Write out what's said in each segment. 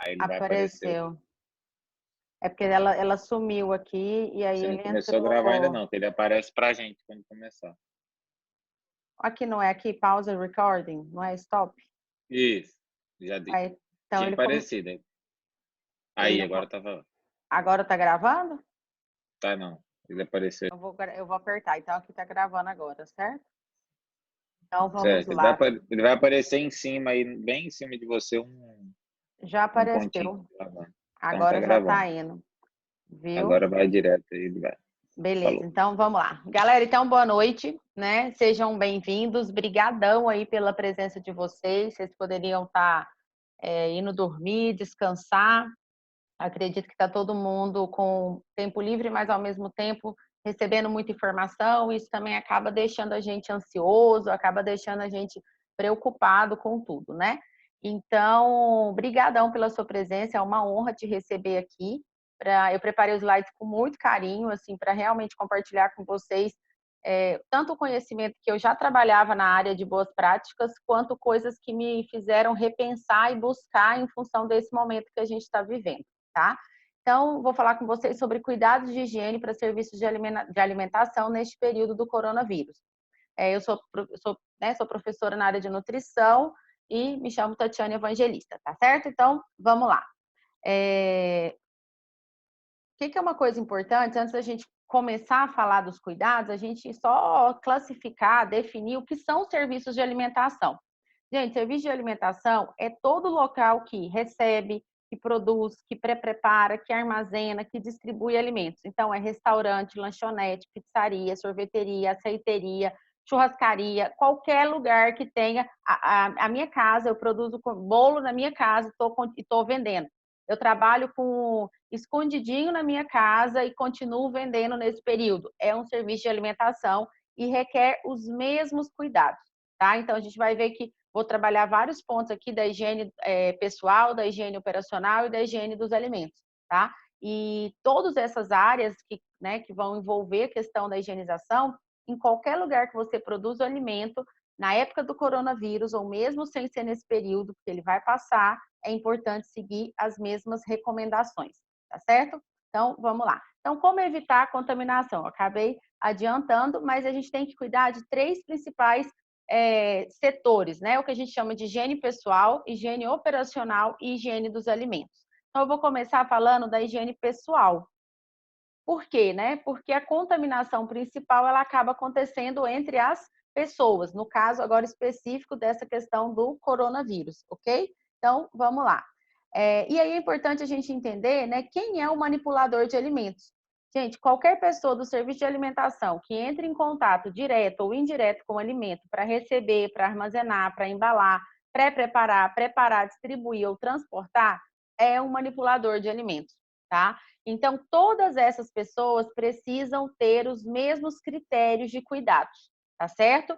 Aí ele vai aparecer. Apareceu. É porque ela sumiu aqui e aí Você não ele começou a gravar ainda entrou. não, que ele aparece pra gente quando começar. Aqui não é aqui, pause recording, não é stop? Isso, Aí, então tinha aparecido. ele Aí, não, agora tava. agora tá gravando? Tá não. Ele apareceu. Eu vou apertar. Então aqui tá gravando agora, certo? Então vamos Certo. Ele vai, lá. ele vai aparecer em cima aí, bem em cima de você, Já um pontinho apareceu. gravando. Então tá Agora já gravando. tá indo, viu? Agora vai direto aí, ele vai. Beleza, Falou. então vamos lá. Galera, então boa noite, né? Sejam bem-vindos. Brigadão aí pela presença de vocês. Vocês poderiam estar indo dormir, descansar. Acredito que está todo mundo com tempo livre, mas ao mesmo tempo recebendo muita informação. Isso também acaba deixando a gente ansioso, acaba deixando a gente preocupado com tudo, né? Então, brigadão pela sua presença. É uma honra te receber aqui. Eu preparei os slides com muito carinho, assim, para realmente compartilhar com vocês tanto o conhecimento que eu já trabalhava na área de boas práticas, quanto coisas que me fizeram repensar e buscar em função desse momento que a gente está vivendo, tá? Então, vou falar com vocês sobre cuidados de higiene para serviços de alimentação neste período do coronavírus. Sou professora na área de nutrição e me chamo Tatiana Evangelista, tá certo? Então, vamos lá. O que é uma coisa importante, antes da gente começar a falar dos cuidados, a gente só classificar, definir o que são serviços de alimentação. Gente, serviço de alimentação é todo local que recebe, que produz, que pré-prepara, que armazena, que distribui alimentos. Então, é restaurante, lanchonete, pizzaria, sorveteria, açaiteria, churrascaria, qualquer lugar que tenha. A minha casa, eu produzo bolo na minha casa e estou vendendo. Eu trabalho com escondidinho na minha casa e continuo vendendo nesse período. É um serviço de alimentação e requer os mesmos cuidados, tá? Então, a gente vai ver que vou trabalhar vários pontos aqui da higiene pessoal, da higiene operacional e da higiene dos alimentos, tá? E todas essas áreas que vão envolver a questão da higienização, em qualquer lugar que você produz o alimento, na época do coronavírus, ou mesmo sem ser nesse período, porque ele vai passar, é importante seguir as mesmas recomendações, tá certo? Então, vamos lá. Então, como evitar a contaminação? Eu acabei adiantando, mas a gente tem que cuidar de três principais setores, né? O que a gente chama de higiene pessoal, higiene operacional e higiene dos alimentos. Então, eu vou começar falando da higiene pessoal. Por quê, né? Porque a contaminação principal ela acaba acontecendo entre as pessoas, no caso agora específico dessa questão do coronavírus, ok? Então, vamos lá. E aí é importante a gente entender, né, quem é o manipulador de alimentos. Gente, qualquer pessoa do serviço de alimentação que entre em contato direto ou indireto com o alimento para receber, para armazenar, para embalar, pré-preparar, preparar, distribuir ou transportar, é um manipulador de alimentos, tá? Então, todas essas pessoas precisam ter os mesmos critérios de cuidados, tá certo?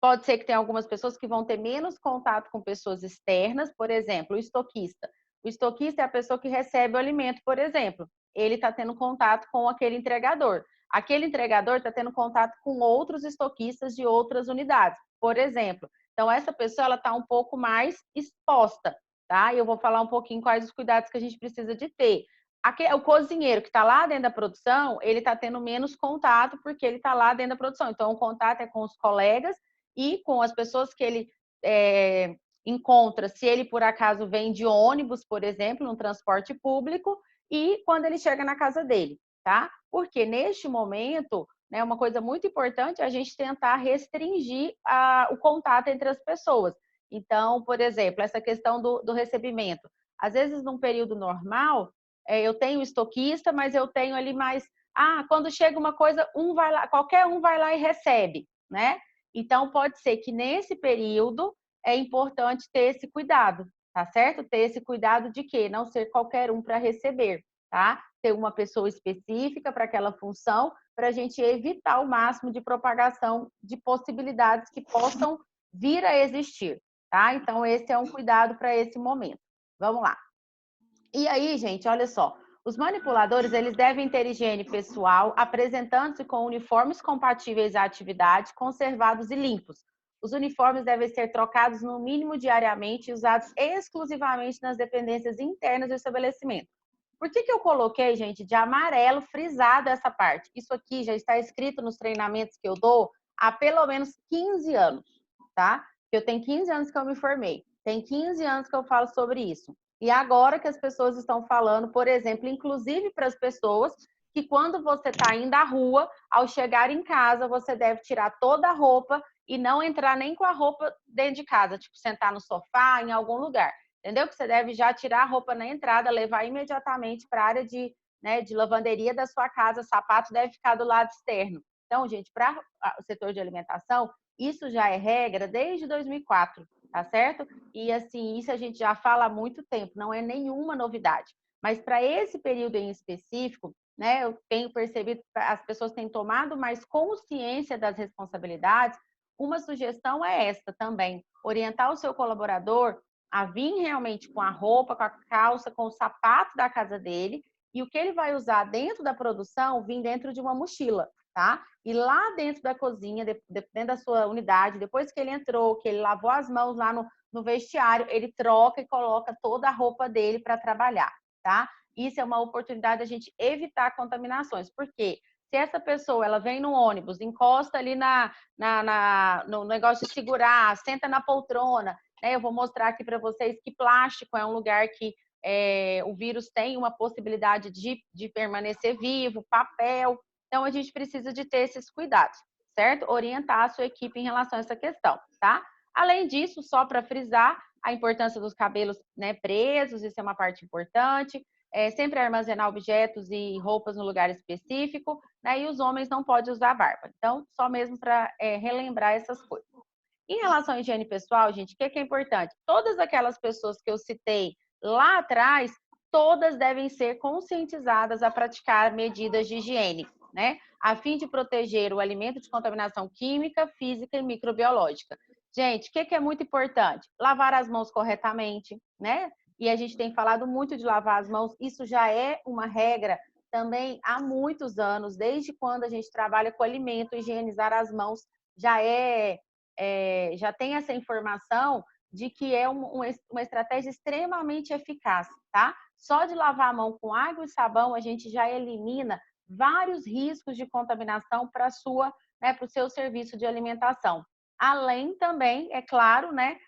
Pode ser que tenha algumas pessoas que vão ter menos contato com pessoas externas, por exemplo, o estoquista. O estoquista é a pessoa que recebe o alimento, por exemplo. Ele está tendo contato com aquele entregador. Aquele entregador está tendo contato com outros estoquistas de outras unidades, por exemplo. Então, essa pessoa ela está um pouco mais exposta, tá? E eu vou falar um pouquinho quais os cuidados que a gente precisa de ter. O cozinheiro que está lá dentro da produção, ele está tendo menos contato porque ele está lá dentro da produção. Então, o contato é com os colegas e com as pessoas que ele encontra, se ele por acaso vem de ônibus, por exemplo, no transporte público, e quando ele chega na casa dele, tá? Porque neste momento, né, uma coisa muito importante é a gente tentar restringir o contato entre as pessoas. Então, por exemplo, essa questão do recebimento. Às vezes, num período normal, eu tenho estoquista, mas eu tenho ali mais. Quando chega uma coisa, qualquer um vai lá e recebe, né? Então, pode ser que nesse período é importante ter esse cuidado, tá certo? Ter esse cuidado de quê? Não ser qualquer um para receber, tá? Ter uma pessoa específica para aquela função, para a gente evitar o máximo de propagação de possibilidades que possam vir a existir, tá? Então, esse é um cuidado para esse momento. Vamos lá. E aí, gente, olha só. Os manipuladores, eles devem ter higiene pessoal, apresentando-se com uniformes compatíveis à atividade, conservados e limpos. Os uniformes devem ser trocados no mínimo diariamente e usados exclusivamente nas dependências internas do estabelecimento. Por que eu coloquei, gente, de amarelo frisado essa parte? Isso aqui já está escrito nos treinamentos que eu dou há pelo menos 15 anos, tá? Eu tenho 15 anos que eu me formei. Tem 15 anos que eu falo sobre isso. E agora que as pessoas estão falando, por exemplo, inclusive para as pessoas, que quando você está indo à rua, ao chegar em casa, você deve tirar toda a roupa e não entrar nem com a roupa dentro de casa, tipo sentar no sofá, em algum lugar. Entendeu? Que você deve já tirar a roupa na entrada, levar imediatamente para a área de, né, de lavanderia da sua casa, sapato deve ficar do lado externo. Então, gente, para o setor de alimentação, isso já é regra desde 2004, tá certo? E assim, isso a gente já fala há muito tempo, não é nenhuma novidade. Mas para esse período em específico, né, eu tenho percebido que as pessoas têm tomado mais consciência das responsabilidades. Uma sugestão é esta também, orientar o seu colaborador a vir realmente com a roupa, com a calça, com o sapato da casa dele, e o que ele vai usar dentro da produção, vir dentro de uma mochila, tá? E lá dentro da cozinha, dentro da sua unidade, depois que ele entrou, que ele lavou as mãos lá no vestiário, ele troca e coloca toda a roupa dele para trabalhar, tá? Isso é uma oportunidade da gente evitar contaminações, porque se essa pessoa ela vem no ônibus, encosta ali no negócio de segurar, senta na poltrona, né? Eu vou mostrar aqui para vocês que plástico é um lugar que o vírus tem uma possibilidade de permanecer vivo, papel. Então, a gente precisa de ter esses cuidados, certo? Orientar a sua equipe em relação a essa questão, tá? Além disso, só para frisar, a importância dos cabelos, né, presos, isso é uma parte importante. Sempre armazenar objetos e roupas no lugar específico, né? E os homens não podem usar barba. Então, só mesmo para relembrar essas coisas. Em relação à higiene pessoal, gente, o que é importante? Todas aquelas pessoas que eu citei lá atrás, todas devem ser conscientizadas a praticar medidas de higiene, né? A fim de proteger o alimento de contaminação química, física e microbiológica. Gente, o que é muito importante? Lavar as mãos corretamente, né? E a gente tem falado muito de lavar as mãos, isso já é uma regra também há muitos anos, desde quando a gente trabalha com alimento, higienizar as mãos já tem essa informação de que é uma estratégia extremamente eficaz, tá? Só de lavar a mão com água e sabão, a gente já elimina vários riscos de contaminação para o seu serviço de alimentação. Além também, é claro, né?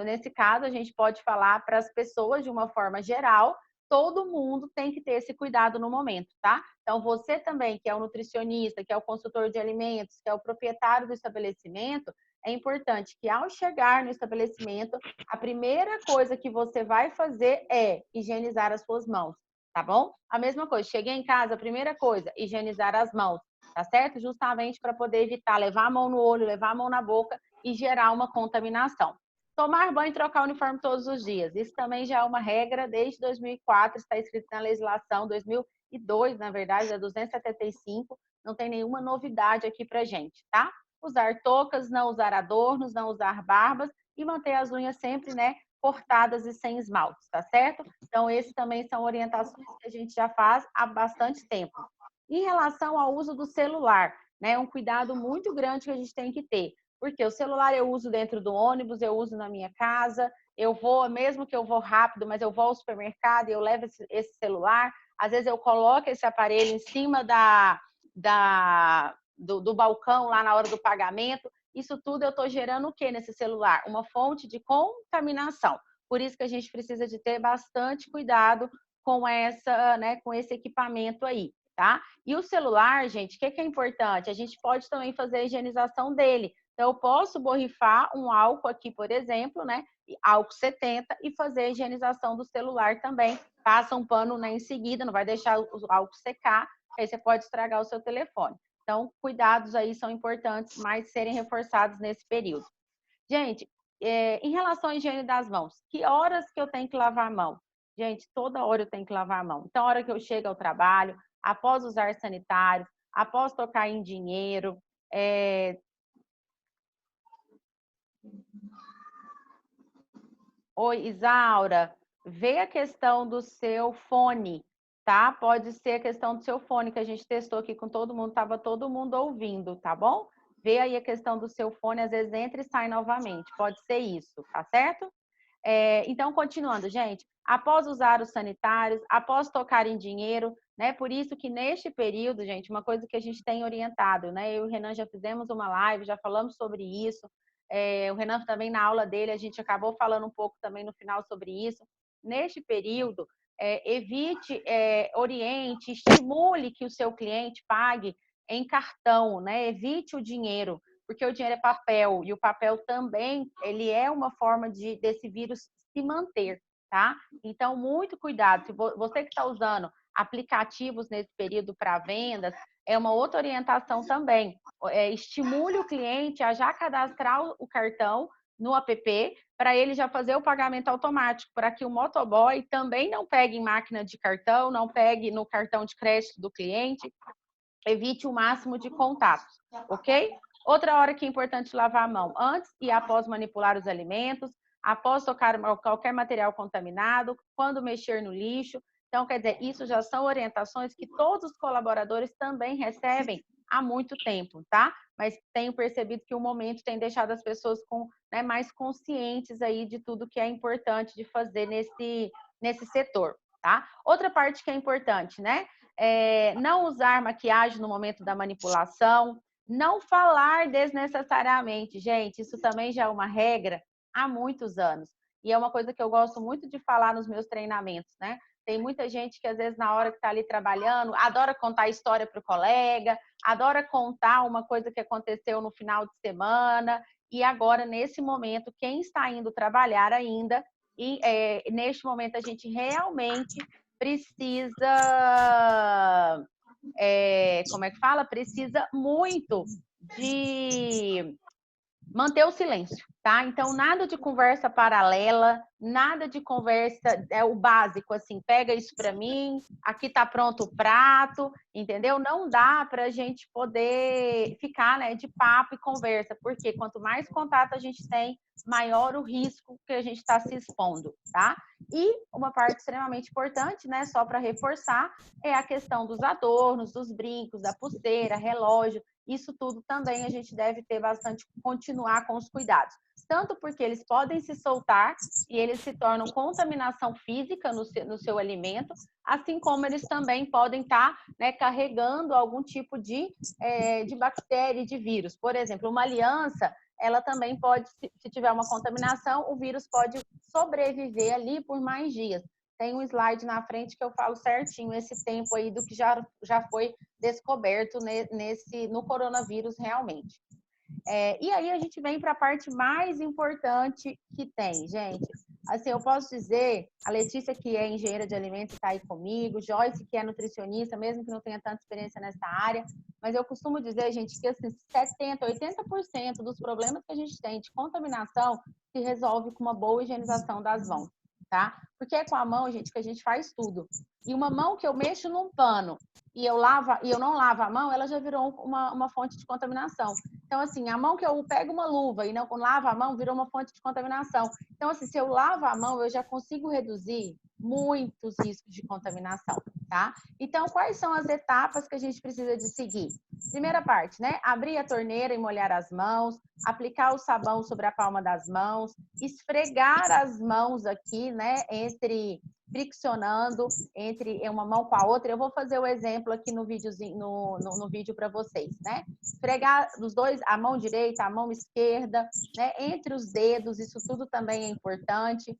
Nesse caso, a gente pode falar para as pessoas de uma forma geral, todo mundo tem que ter esse cuidado no momento, tá? Então, você também, que é o nutricionista, que é o consultor de alimentos, que é o proprietário do estabelecimento, é importante que ao chegar no estabelecimento, a primeira coisa que você vai fazer é higienizar as suas mãos, tá bom? A mesma coisa, cheguei em casa, a primeira coisa, higienizar as mãos, tá certo? Justamente para poder evitar levar a mão no olho, levar a mão na boca e gerar uma contaminação. Tomar banho e trocar o uniforme todos os dias. Isso também já é uma regra desde 2004, está escrito na legislação 2002, na verdade, é 275. Não tem nenhuma novidade aqui para gente, tá? Usar toucas, não usar adornos, não usar barbas e manter as unhas sempre, né, cortadas e sem esmaltes, tá certo? Então, esses também são orientações que a gente já faz há bastante tempo. Em relação ao uso do celular, né, é um cuidado muito grande que a gente tem que ter. Porque o celular eu uso dentro do ônibus, eu uso na minha casa, eu vou, mesmo que eu vou rápido, mas eu vou ao supermercado e eu levo esse celular. Às vezes eu coloco esse aparelho em cima do balcão lá na hora do pagamento. Isso tudo eu estou gerando o que nesse celular? Uma fonte de contaminação. Por isso que a gente precisa de ter bastante cuidado com esse equipamento aí, tá? E o celular, gente, o que é importante? A gente pode também fazer a higienização dele. Então, eu posso borrifar um álcool aqui, por exemplo, né? Álcool 70 e fazer a higienização do celular também. Passa um pano, né, em seguida, não vai deixar o álcool secar, aí você pode estragar o seu telefone. Então, cuidados aí são importantes, mas serem reforçados nesse período. Gente, em relação à higiene das mãos, que horas que eu tenho que lavar a mão? Gente, toda hora eu tenho que lavar a mão. Então, a hora que eu chego ao trabalho, após usar sanitários, após tocar em dinheiro, Oi, Isaura, vê a questão do seu fone, tá? Pode ser a questão do seu fone que a gente testou aqui com todo mundo, estava todo mundo ouvindo, tá bom? vê aí a questão do seu fone, às vezes entra e sai novamente, pode ser isso, tá certo? Então, continuando, gente, após usar os sanitários, após tocar em dinheiro, né? Por isso que neste período, gente, uma coisa que a gente tem orientado, né? Eu e o Renan já fizemos uma live, já falamos sobre isso. O Renan também na aula dele, a gente acabou falando um pouco também no final sobre isso. Neste período, evite, oriente, estimule que o seu cliente pague em cartão, né? Evite o dinheiro, porque o dinheiro é papel e o papel também, ele é uma forma desse vírus se manter, tá? Então, muito cuidado. Se você que está usando aplicativos nesse período para vendas, é uma outra orientação também. Estimule o cliente a já cadastrar o cartão no app para ele já fazer o pagamento automático, para que o motoboy também não pegue em máquina de cartão, não pegue no cartão de crédito do cliente. Evite o máximo de contatos, ok? Outra hora que é importante lavar a mão, antes e após manipular os alimentos, após tocar qualquer material contaminado, quando mexer no lixo. Então, quer dizer, isso já são orientações que todos os colaboradores também recebem há muito tempo, tá? Mas tenho percebido que o momento tem deixado as pessoas mais conscientes aí de tudo que é importante de fazer nesse setor, tá? Outra parte que é importante, né? Não usar maquiagem no momento da manipulação, não falar desnecessariamente. Gente, isso também já é uma regra há muitos anos. E é uma coisa que eu gosto muito de falar nos meus treinamentos, né? Tem muita gente que, às vezes, na hora que está ali trabalhando, adora contar história para o colega, adora contar uma coisa que aconteceu no final de semana. E agora, nesse momento, quem está indo trabalhar ainda, neste momento, a gente realmente precisa, como é que fala? Precisa muito de manter o silêncio, tá? Então, nada de conversa paralela, nada de conversa, o básico, assim, pega isso para mim, aqui tá pronto o prato, entendeu? Não dá para a gente poder ficar, né, de papo e conversa, porque quanto mais contato a gente tem, maior o risco que a gente está se expondo, tá? E uma parte extremamente importante, né, só para reforçar, é a questão dos adornos, dos brincos, da pulseira, relógio. Isso tudo também a gente deve ter bastante, continuar com os cuidados. Tanto porque eles podem se soltar e eles se tornam contaminação física no seu alimento, assim como eles também podem estar, né, carregando algum tipo de bactéria e de vírus. Por exemplo, uma aliança, ela também pode, se tiver uma contaminação, o vírus pode sobreviver ali por mais dias. Tem um slide na frente que eu falo certinho esse tempo aí do que já foi descoberto no coronavírus realmente. E aí a gente vem para a parte mais importante que tem, gente. Assim, eu posso dizer, a Letícia, que é engenheira de alimentos, está aí comigo, Joyce, que é nutricionista, mesmo que não tenha tanta experiência nessa área, mas eu costumo dizer, gente, que assim, 70%, 80% dos problemas que a gente tem de contaminação se resolve com uma boa higienização das mãos, tá? Porque é com a mão, gente, que a gente faz tudo. E uma mão que eu mexo num pano e eu não lavo a mão, ela já virou uma fonte de contaminação. Então, assim, a mão que eu pego uma luva e não lavo a mão, virou uma fonte de contaminação. Então, assim, se eu lavo a mão, eu já consigo reduzir muitos riscos de contaminação, tá? Então, quais são as etapas que a gente precisa de seguir? Primeira parte, né? Abrir a torneira e molhar as mãos, aplicar o sabão sobre a palma das mãos, esfregar as mãos aqui, né? Friccionando entre uma mão com a outra. Eu vou fazer o exemplo aqui no videozinho, no vídeo para vocês, né? Esfregar dos dois, a mão direita, a mão esquerda, né? Entre os dedos, isso tudo também é importante.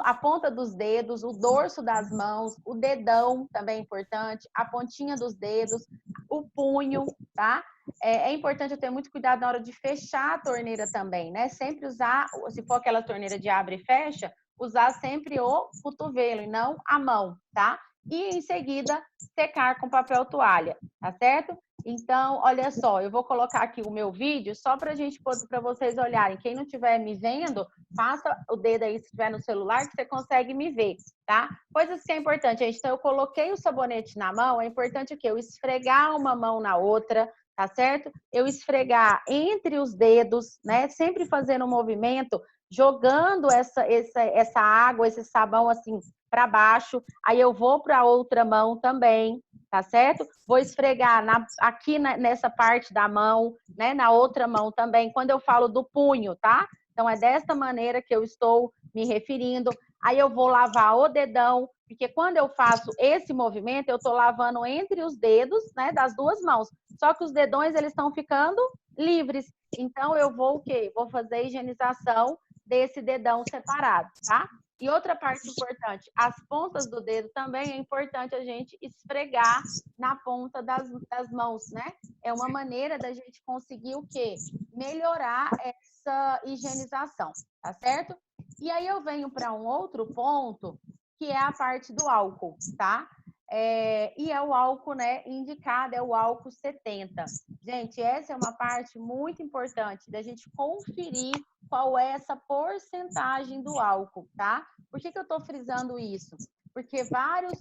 A ponta dos dedos, o dorso das mãos, o dedão também é importante, a pontinha dos dedos, o punho, tá? É importante eu ter muito cuidado na hora de fechar a torneira também, né? Sempre usar, se for aquela torneira de abre e fecha, usar sempre o cotovelo e não a mão, tá? E em seguida secar com papel toalha, tá certo? Então, olha só, eu vou colocar aqui o meu vídeo só para vocês olharem. Quem não estiver me vendo, passa o dedo aí se estiver no celular que você consegue me ver, tá? Coisas que é importante, gente. Então, eu coloquei o sabonete na mão, é importante o quê? Eu esfregar uma mão na outra, tá certo? Eu esfregar entre os dedos, né? Sempre fazendo um movimento, jogando essa água, esse sabão assim para baixo. Aí eu vou para a outra mão também, tá certo? Vou esfregar aqui nessa parte da mão, né? Na outra mão também, quando eu falo do punho, tá? Então, é desta maneira que eu estou me referindo. Aí eu vou lavar o dedão, porque quando eu faço esse movimento, eu estou lavando entre os dedos, né, das duas mãos. Só que os dedões, eles estão ficando livres. Então, eu vou o quê? Vou fazer a higienização desse dedão separado, tá? E outra parte importante, as pontas do dedo também é importante a gente esfregar na ponta das mãos, né? É uma maneira da gente conseguir o quê? Melhorar essa higienização, tá certo? E aí eu venho para um outro ponto, que é a parte do álcool, tá? E é o álcool, né, indicado, é o álcool 70. Gente, essa é uma parte muito importante da gente conferir qual é essa porcentagem do álcool, tá? Por que eu estou frisando isso? Porque vários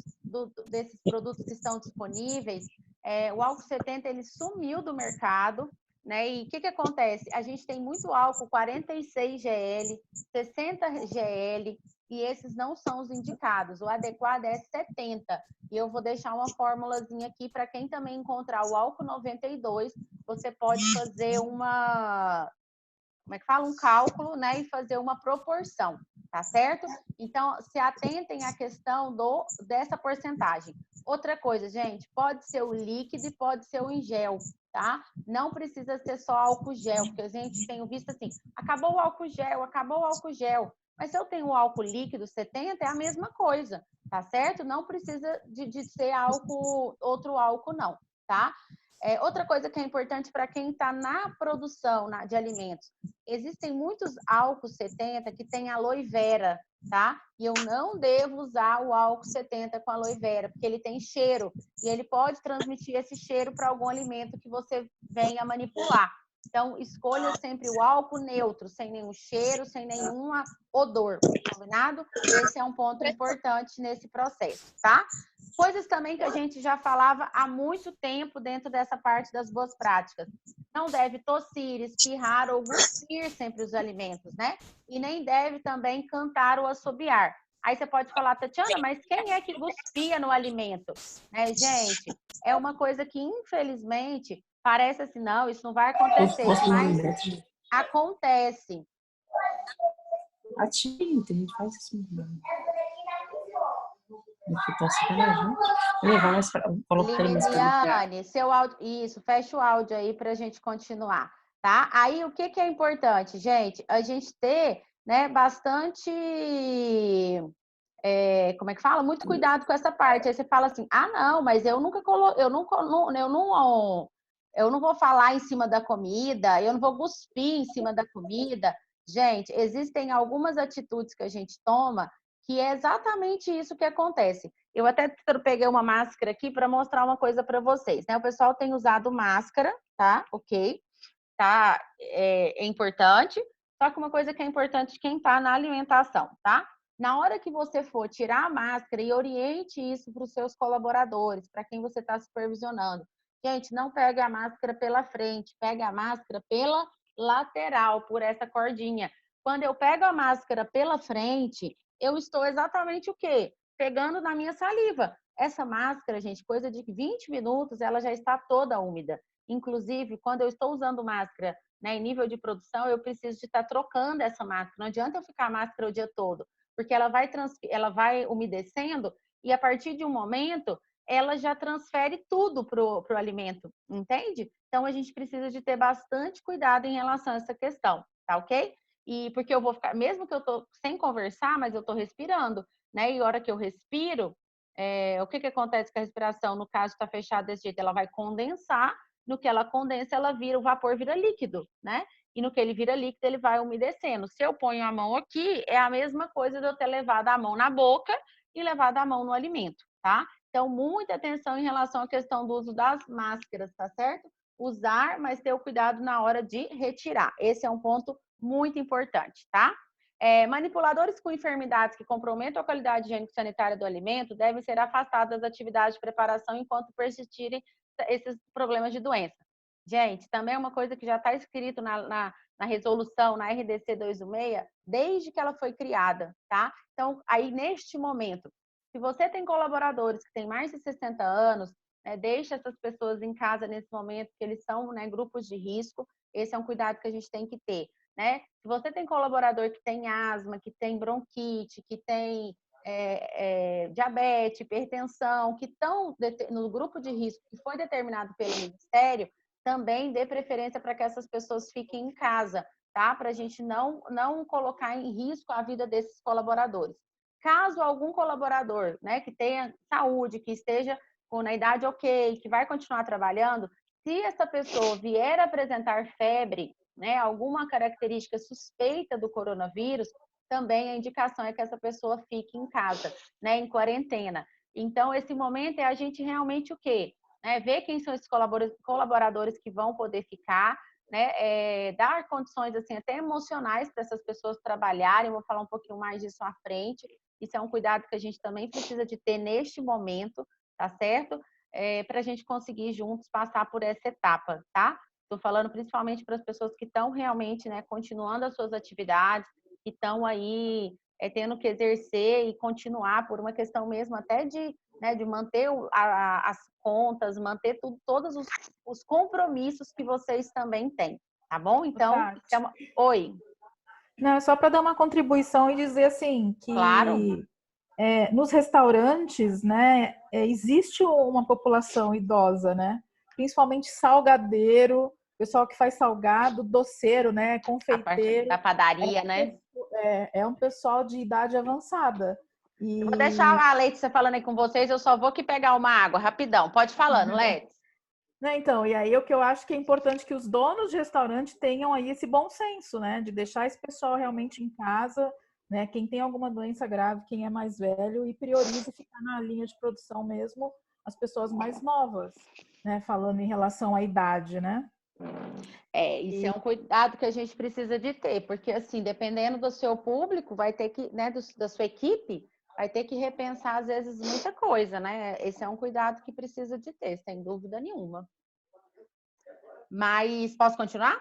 desses produtos que estão disponíveis, o álcool 70, ele sumiu do mercado, né? E o que acontece? A gente tem muito álcool 46 GL, 60 GL, e esses não são os indicados. O adequado é 70. E eu vou deixar uma formulazinha aqui para quem também encontrar o álcool 92, você pode fazer um cálculo, né, e fazer uma proporção, tá certo? Então, se atentem à questão dessa porcentagem. Outra coisa, gente, pode ser o líquido e pode ser o em gel, tá? Não precisa ser só álcool gel, porque a gente tem visto assim, acabou o álcool gel, acabou o álcool gel. Mas se eu tenho o álcool líquido 70, é a mesma coisa, tá certo? Não precisa de ser outro álcool, não, tá? Outra coisa que é importante para quem está na produção de alimentos, existem muitos álcools 70 que tem aloe vera, tá? E eu não devo usar o álcool 70 com aloe vera, porque ele tem cheiro e ele pode transmitir esse cheiro para algum alimento que você venha manipular. Então, escolha sempre o álcool neutro, sem nenhum cheiro, sem nenhum odor, combinado? Esse é um ponto importante nesse processo, tá? Coisas também que a gente já falava há muito tempo dentro dessa parte das boas práticas. Não deve tossir, espirrar ou cuspir sempre os alimentos, né? E nem deve também cantar ou assobiar. Aí você pode falar, Tatiana, mas quem é que cuspia no alimento? Né, gente? É uma coisa que, infelizmente, parece assim, não, isso não vai acontecer, mas acontece. A tinta, a gente faz isso mesmo. Então, sacanagem. Limeliane, seu áudio. Isso, fecha o áudio aí para a gente continuar, tá? Aí o que é importante, gente? A gente ter, né, bastante. Como é que fala? Muito cuidado com essa parte. Aí você fala assim: ah, não, mas eu nunca eu não vou falar em cima da comida, eu não vou cuspir em cima da comida. Gente, existem algumas atitudes que a gente toma que é exatamente isso que acontece. Eu até peguei uma máscara aqui para mostrar uma coisa para vocês, né? O pessoal tem usado máscara, tá? Ok, tá? É importante. Só que uma coisa que é importante quem está na alimentação, tá? Na hora que você for tirar a máscara e oriente isso para os seus colaboradores, para quem você está supervisionando. Gente, não pegue a máscara pela frente, pegue a máscara pela lateral, por essa cordinha. Quando eu pego a máscara pela frente, eu estou exatamente o quê? Pegando na minha saliva. Essa máscara, gente, coisa de 20 minutos, ela já está toda úmida. Inclusive, quando eu estou usando máscara, né, em nível de produção, eu preciso de estar trocando essa máscara. Não adianta eu ficar a máscara o dia todo, porque ela vai umedecendo e a partir de um momento ela já transfere tudo para o alimento, entende? Então a gente precisa de ter bastante cuidado em relação a essa questão, tá ok? E porque eu vou ficar, mesmo que eu tô sem conversar, mas eu tô respirando, né? E a hora que eu respiro, o que acontece com a respiração? No caso, está fechado desse jeito, ela vai condensar. No que ela condensa, o vapor vira líquido, né? E no que ele vira líquido, ele vai umedecendo. Se eu ponho a mão aqui, é a mesma coisa de eu ter levado a mão na boca e levado a mão no alimento, tá? Então, muita atenção em relação à questão do uso das máscaras, tá certo? Usar, mas ter o cuidado na hora de retirar. Esse é um ponto muito importante, tá? Manipuladores com enfermidades que comprometam a qualidade higiênico-sanitária do alimento devem ser afastados das atividades de preparação enquanto persistirem esses problemas de doença. Gente, também é uma coisa que já está escrito na resolução, na RDC 216, desde que ela foi criada, tá? Então, aí, neste momento, se você tem colaboradores que têm mais de 60 anos, Deixa essas pessoas em casa nesse momento, que eles são, né, grupos de risco. Esse é um cuidado que a gente tem que ter, né? Se você tem colaborador que tem asma, que tem bronquite, que tem diabetes, hipertensão, que estão no grupo de risco que foi determinado pelo Ministério, também dê preferência para que essas pessoas fiquem em casa, tá? Para a gente não colocar em risco a vida desses colaboradores. Caso algum colaborador, né, que tenha saúde, que esteja na idade ok, que vai continuar trabalhando, se essa pessoa vier apresentar febre, né, alguma característica suspeita do coronavírus, também a indicação é que essa pessoa fique em casa, né, em quarentena. Então, esse momento é a gente realmente o quê? Ver quem são esses colaboradores que vão poder ficar, né, dar condições assim até emocionais para essas pessoas trabalharem. Vou falar um pouquinho mais disso à frente. Isso é um cuidado que a gente também precisa de ter neste momento, tá certo? Para a gente conseguir juntos passar por essa etapa, tá? Estou falando principalmente para as pessoas que estão realmente, né, continuando as suas atividades, que estão aí tendo que exercer e continuar por uma questão mesmo até de, né, de manter as contas, manter todos os compromissos que vocês também têm, tá bom? Então, oi. Não, é só para dar uma contribuição e dizer assim que claro. Nos restaurantes, né, existe uma população idosa, né? Principalmente salgadeiro, pessoal que faz salgado, doceiro, né, confeiteiro. Da padaria, né? É um pessoal de idade avançada. Eu vou deixar a Letícia falando aí com vocês, eu só vou aqui pegar uma água, rapidão. Pode falando, Letícia. Então, e aí o que eu acho que é importante que os donos de restaurante tenham aí esse bom senso, né? De deixar esse pessoal realmente em casa, né? Quem tem alguma doença grave, quem é mais velho, e priorize ficar na linha de produção mesmo as pessoas mais novas, né? Falando em relação à idade, né? Isso é um cuidado que a gente precisa de ter, porque assim, dependendo do seu público, vai ter que, né, da sua equipe, vai ter que repensar às vezes muita coisa, né? Esse é um cuidado que precisa de ter, sem dúvida nenhuma. Mas posso continuar?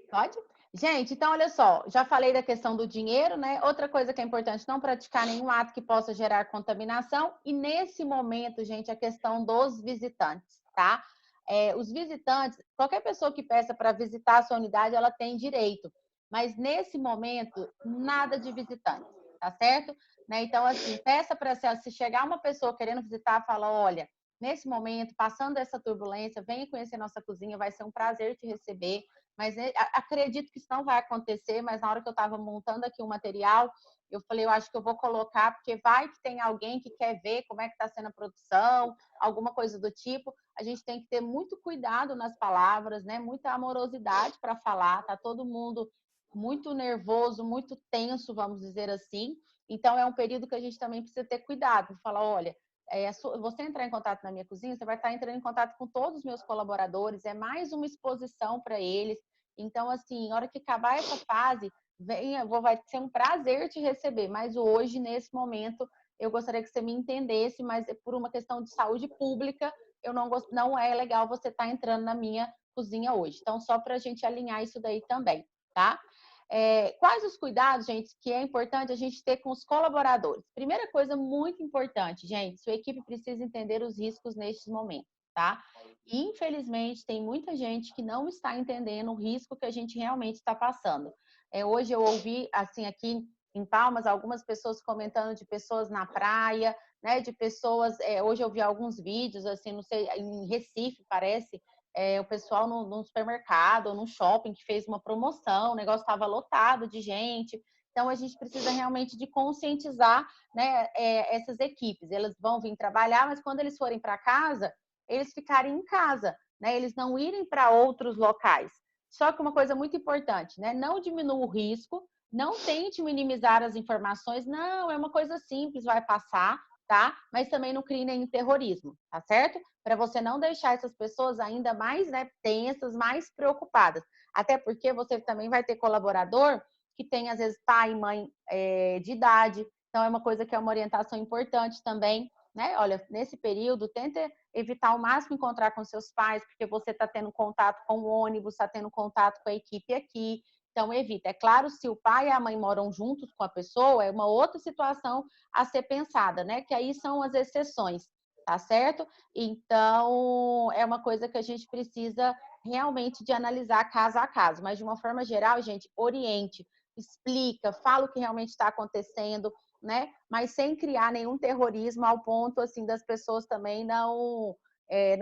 Pode? Gente, então olha só, já falei da questão do dinheiro, né? Outra coisa que é importante, não praticar nenhum ato que possa gerar contaminação. E nesse momento, gente, a questão dos visitantes, tá? Os visitantes, qualquer pessoa que peça para visitar a sua unidade, ela tem direito. Mas nesse momento, nada de visitante, tá certo? Né? Então, assim, peça para se chegar uma pessoa querendo visitar, fala, olha, nesse momento, passando essa turbulência, venha conhecer nossa cozinha, vai ser um prazer te receber. Mas acredito que isso não vai acontecer, mas na hora que eu estava montando aqui o material, eu falei, eu acho que eu vou colocar, porque vai que tem alguém que quer ver como é que está sendo a produção, alguma coisa do tipo. A gente tem que ter muito cuidado nas palavras, né? Muita amorosidade para falar, tá todo mundo muito nervoso, muito tenso, vamos dizer assim. Então, é um período que a gente também precisa ter cuidado, falar, olha, você entrar em contato na minha cozinha, você vai estar entrando em contato com todos os meus colaboradores, é mais uma exposição para eles. Então, assim, na hora que acabar essa fase, vai ser um prazer te receber, mas hoje, nesse momento, eu gostaria que você me entendesse, mas por uma questão de saúde pública, não é legal você estar entrando na minha cozinha hoje. Então, só para a gente alinhar isso daí também, tá? Quais os cuidados, gente, que é importante a gente ter com os colaboradores? Primeira coisa muito importante, gente, sua equipe precisa entender os riscos nestes momentos, tá? Infelizmente, tem muita gente que não está entendendo o risco que a gente realmente está passando. Hoje eu ouvi, assim, aqui em Palmas, algumas pessoas comentando de pessoas na praia, né, de pessoas... hoje eu vi alguns vídeos, assim, não sei, em Recife, parece, o pessoal no supermercado ou no shopping que fez uma promoção, o negócio estava lotado de gente. Então, a gente precisa realmente de conscientizar, né, essas equipes. Elas vão vir trabalhar, mas quando eles forem para casa, eles ficarem em casa, né? Eles não irem para outros locais. Só que uma coisa muito importante, né? Não diminua o risco, não tente minimizar as informações. Não, é uma coisa simples, vai passar, tá? Mas também não crie nenhum terrorismo, tá certo? Para você não deixar essas pessoas ainda mais, né, tensas, mais preocupadas. Até porque você também vai ter colaborador que tem, às vezes, pai e mãe de idade. Então, é uma coisa que é uma orientação importante também, né? Olha, nesse período, tenta evitar ao máximo encontrar com seus pais, porque você está tendo contato com o ônibus, está tendo contato com a equipe aqui. Então, evita. É claro, se o pai e a mãe moram juntos com a pessoa, é uma outra situação a ser pensada, né? Que aí são as exceções. tá certo? Então, é uma coisa que a gente precisa realmente de analisar caso a caso, mas de uma forma geral, gente, oriente, explica, fala o que realmente está acontecendo, né? Mas sem criar nenhum terrorismo ao ponto, assim, das pessoas também não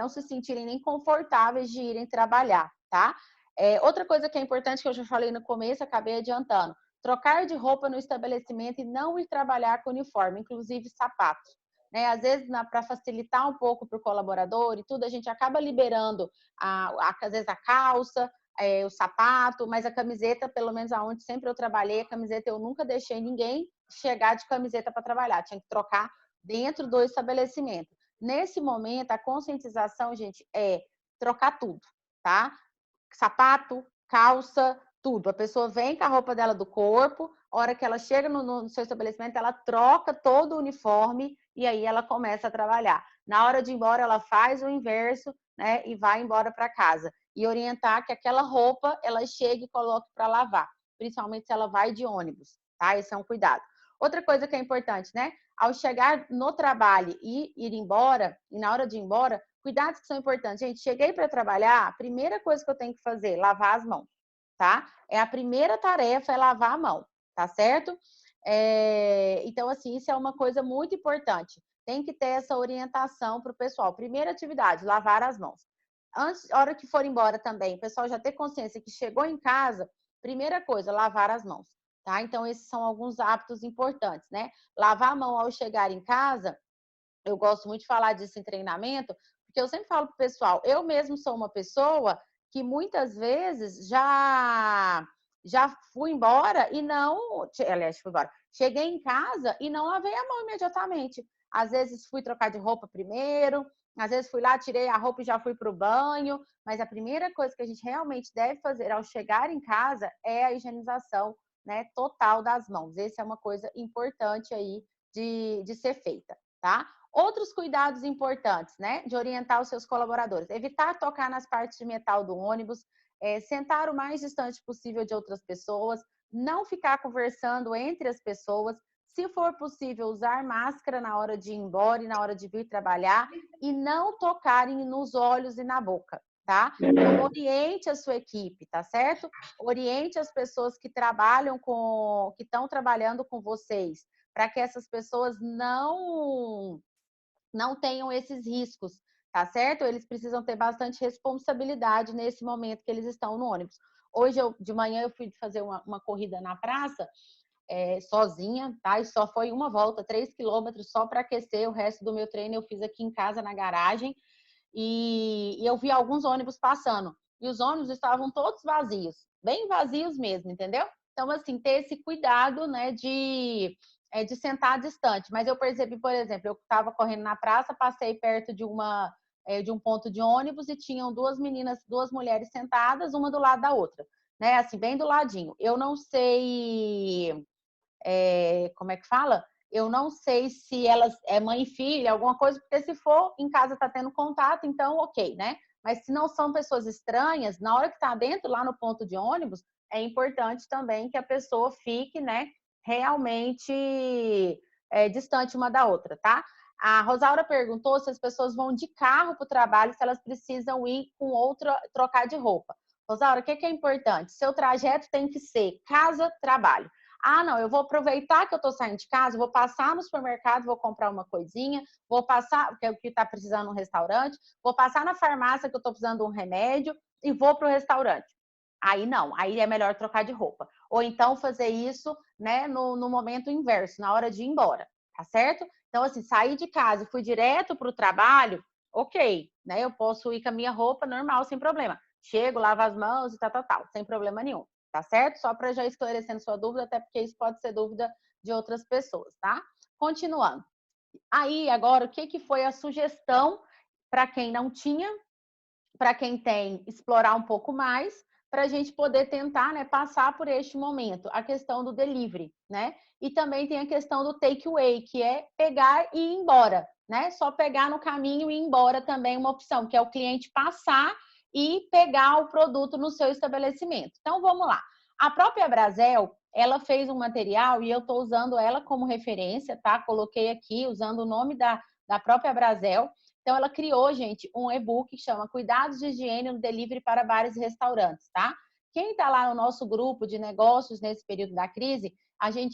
se sentirem nem confortáveis de irem trabalhar, tá? Outra coisa que é importante, que eu já falei no começo, acabei adiantando, trocar de roupa no estabelecimento e não ir trabalhar com uniforme, inclusive sapatos. Né? Às vezes, para facilitar um pouco para o colaborador e tudo, a gente acaba liberando, às vezes, a calça, o sapato, mas a camiseta, pelo menos aonde sempre eu trabalhei, a camiseta eu nunca deixei ninguém chegar de camiseta para trabalhar, tinha que trocar dentro do estabelecimento. Nesse momento, a conscientização, gente, é trocar tudo, tá? Sapato, calça, tudo. A pessoa vem com a roupa dela do corpo, a hora que ela chega no seu estabelecimento, ela troca todo o uniforme e aí ela começa a trabalhar. Na hora de ir embora, ela faz o inverso, né, e vai embora para casa. E orientar que aquela roupa, ela chegue e coloque para lavar, principalmente se ela vai de ônibus, tá? Esse é um cuidado. Outra coisa que é importante, né? Ao chegar no trabalho e ir embora, e na hora de ir embora, cuidados que são importantes. Gente, cheguei para trabalhar, a primeira coisa que eu tenho que fazer, lavar as mãos, tá? A primeira tarefa é lavar a mão, tá certo? Então, assim, isso é uma coisa muito importante. Tem que ter essa orientação para o pessoal. Primeira atividade, lavar as mãos. Antes, na hora que for embora também, o pessoal já ter consciência que chegou em casa, primeira coisa, lavar as mãos, tá? Então, esses são alguns hábitos importantes, né? Lavar a mão ao chegar em casa, eu gosto muito de falar disso em treinamento, porque eu sempre falo para o pessoal, eu mesmo sou uma pessoa que muitas vezes já fui embora e não, aliás, fui embora, cheguei em casa e não lavei a mão imediatamente. Às vezes fui trocar de roupa primeiro, às vezes fui lá, tirei a roupa e já fui para o banho, mas a primeira coisa que a gente realmente deve fazer ao chegar em casa é a higienização, né, total das mãos. Essa é uma coisa importante aí de ser feita, tá? Outros cuidados importantes, né, de orientar os seus colaboradores. Evitar tocar nas partes de metal do ônibus, sentar o mais distante possível de outras pessoas, não ficar conversando entre as pessoas, se for possível, usar máscara na hora de ir embora e na hora de vir trabalhar e não tocarem nos olhos e na boca, tá? Então, oriente a sua equipe, tá certo? Oriente as pessoas que estão trabalhando com vocês, para que essas pessoas não tenham esses riscos, tá certo? Eles precisam ter bastante responsabilidade nesse momento que eles estão no ônibus. Hoje, de manhã, eu fui fazer uma corrida na praça, sozinha, tá? E só foi uma volta, 3 quilômetros, só para aquecer. O resto do meu treino eu fiz aqui em casa, na garagem. E eu vi alguns ônibus passando. E os ônibus estavam todos vazios, bem vazios mesmo, entendeu? Então, assim, ter esse cuidado, né, de sentar distante. Mas eu percebi, por exemplo, eu estava correndo na praça, passei perto de um ponto de ônibus e tinham duas mulheres sentadas, uma do lado da outra, né? Assim, bem do ladinho. Eu não sei como é que fala? Eu não sei se elas é mãe e filha, alguma coisa, porque se for, em casa está tendo contato, então ok, né? Mas se não são pessoas estranhas, na hora que está dentro, lá no ponto de ônibus, é importante também que a pessoa fique, né, realmente distante uma da outra, tá? A Rosaura perguntou se as pessoas vão de carro para o trabalho, se elas precisam ir com outra, trocar de roupa. Rosaura, o que é importante? Seu trajeto tem que ser casa-trabalho. Ah, não, eu vou aproveitar que eu estou saindo de casa, vou passar no supermercado, vou comprar uma coisinha, vou passar, que é o que está precisando no restaurante, vou passar na farmácia que eu estou precisando de um remédio e vou para o restaurante. Aí não, aí é melhor trocar de roupa. Ou então fazer isso, né, no momento inverso, na hora de ir embora, tá certo? Então, assim, sair de casa e fui direto para o trabalho, ok, né? Eu posso ir com a minha roupa normal, sem problema. Chego, lavo as mãos e tal, sem problema nenhum. Tá certo? Só para já esclarecendo sua dúvida, até porque isso pode ser dúvida de outras pessoas, tá? Continuando. Aí, agora, o que foi a sugestão para quem não tinha, para quem tem, explorar um pouco mais, para a gente poder tentar, né, passar por este momento, a questão do delivery, né? E também tem a questão do takeaway, que é pegar e ir embora, né? Só pegar no caminho e ir embora também uma opção, que é o cliente passar e pegar o produto no seu estabelecimento. Então, vamos lá. A própria Brasel, ela fez um material e eu estou usando ela como referência, tá? Coloquei aqui, usando o nome da da própria Brasel. Então, ela criou, gente, um e-book que chama Cuidados de Higiene no Delivery para Bares e Restaurantes, tá? Quem está lá no nosso grupo de negócios nesse período da crise,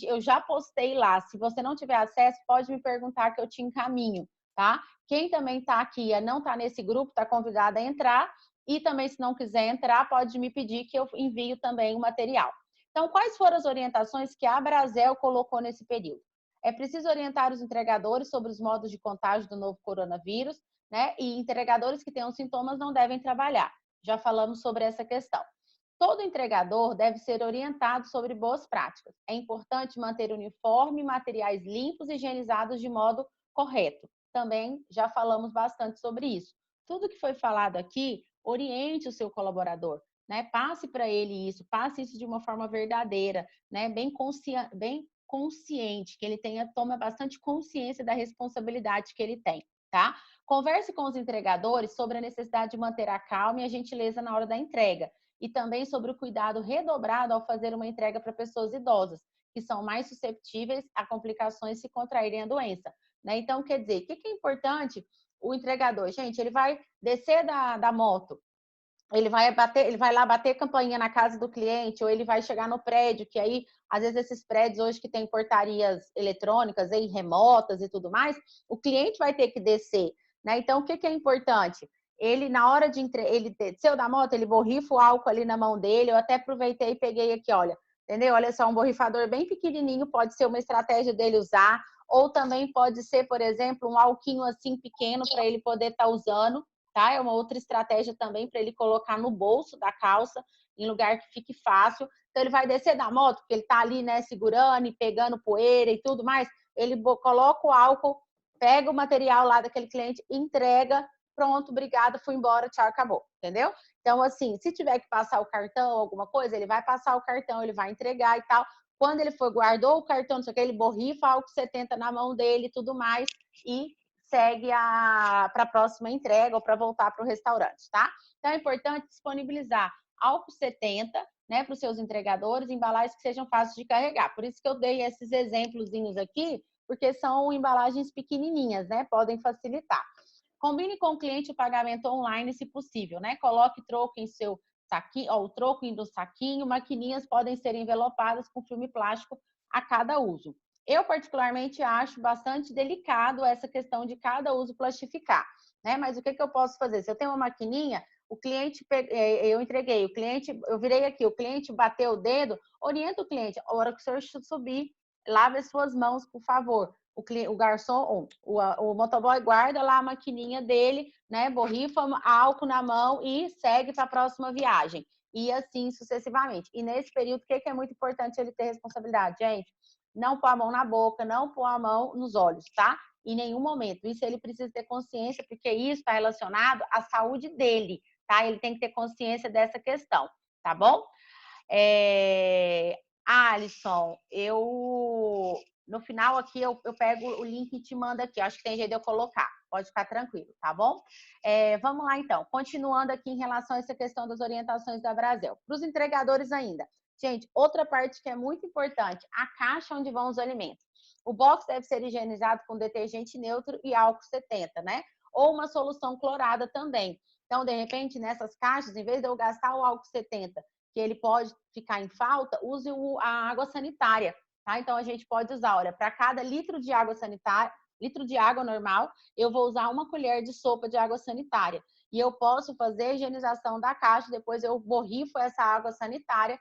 eu já postei lá. Se você não tiver acesso, pode me perguntar que eu te encaminho, tá? Quem também está aqui e não está nesse grupo, está convidado a entrar. E também, se não quiser entrar, pode me pedir que eu envio também o material. Então, quais foram as orientações que a Brasel colocou nesse período? É preciso orientar os entregadores sobre os modos de contágio do novo coronavírus, né? E entregadores que tenham sintomas não devem trabalhar. Já falamos sobre essa questão. Todo entregador deve ser orientado sobre boas práticas. É importante manter uniforme, materiais limpos e higienizados de modo correto. Também já falamos bastante sobre isso. Tudo que foi falado aqui, oriente o seu colaborador, né? Passe para ele isso, passe isso de uma forma verdadeira, né? Bem consciente, que ele tome bastante consciência da responsabilidade que ele tem, tá? Converse com os entregadores sobre a necessidade de manter a calma e a gentileza na hora da entrega. E também sobre o cuidado redobrado ao fazer uma entrega para pessoas idosas, que são mais suscetíveis a complicações se contraírem a doença, né? Então, quer dizer, o que é importante? O entregador, gente, ele vai descer da moto, ele vai lá bater campainha na casa do cliente, ou ele vai chegar no prédio, que aí, às vezes, esses prédios hoje que tem portarias eletrônicas aí, remotas e tudo mais, o cliente vai ter que descer, né? Então, o que é importante? Ele, na hora de ele desceu da moto, ele borrifa o álcool ali na mão dele. Eu até aproveitei e peguei aqui, olha, entendeu? Olha só, um borrifador bem pequenininho, pode ser uma estratégia dele usar, ou também pode ser, por exemplo, um alquinho assim pequeno para ele poder estar usando, tá? É uma outra estratégia também para ele colocar no bolso da calça, em lugar que fique fácil. Então, ele vai descer da moto, porque ele tá ali, né, segurando e pegando poeira e tudo mais. Ele coloca o álcool, pega o material lá daquele cliente, entrega, pronto, obrigada, fui embora, tchau, acabou, entendeu? Então, assim, se tiver que passar o cartão ou alguma coisa, ele vai passar o cartão, ele vai entregar e tal. Quando ele for, guardou o cartão, não sei o que, ele borrifa álcool 70 na mão dele e tudo mais, e segue para a próxima entrega ou para voltar para o restaurante, tá? Então, é importante disponibilizar álcool 70, né, para os seus entregadores, embalagens que sejam fáceis de carregar. Por isso que eu dei esses exemplozinhos aqui, porque são embalagens pequenininhas, né? Podem facilitar. Combine com o cliente o pagamento online, se possível, né? Coloque troco em seu saquinho, ó, o troco indo no saquinho, maquininhas podem ser envelopadas com filme plástico a cada uso. Eu, particularmente, acho bastante delicado essa questão de cada uso plastificar, né? Mas o que eu posso fazer? Se eu tenho uma maquininha, o cliente, eu entreguei, o cliente, eu virei aqui, o cliente bateu o dedo, orienta o cliente, a hora que o senhor subir, lave as suas mãos, por favor. O garçom, o motoboy guarda lá a maquininha dele, né? Borrifa álcool na mão e segue para a próxima viagem. E assim sucessivamente. E nesse período, o que é muito importante ele ter responsabilidade, gente? Não pôr a mão na boca, não pôr a mão nos olhos, tá? Em nenhum momento. Isso ele precisa ter consciência, porque isso está relacionado à saúde dele, tá? Ele tem que ter consciência dessa questão, tá bom? Alisson, no final aqui eu pego o link e te mando aqui. Acho que tem jeito de eu colocar. Pode ficar tranquilo, tá bom? Vamos lá, então. Continuando aqui em relação a essa questão das orientações da Brasel. Para os entregadores ainda. Gente, outra parte que é muito importante, a caixa onde vão os alimentos. O box deve ser higienizado com detergente neutro e álcool 70, né? Ou uma solução clorada também. Então, de repente, nessas caixas, em vez de eu gastar o álcool 70, que ele pode ficar em falta, use a água sanitária, tá? Então, a gente pode usar, olha, para cada litro de água sanitária, litro de água normal, eu vou usar 1 colher de sopa de água sanitária. E eu posso fazer a higienização da caixa, depois eu borrifo essa água sanitária,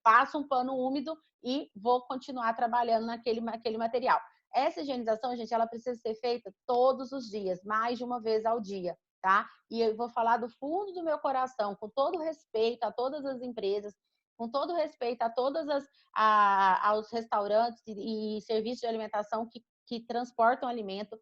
passo um pano úmido e vou continuar trabalhando naquele material. Essa higienização, gente, ela precisa ser feita todos os dias, mais de uma vez ao dia, tá? E eu vou falar do fundo do meu coração, com todo respeito a todas as empresas, com todo respeito a aos restaurantes e serviços de alimentação que transportam alimento,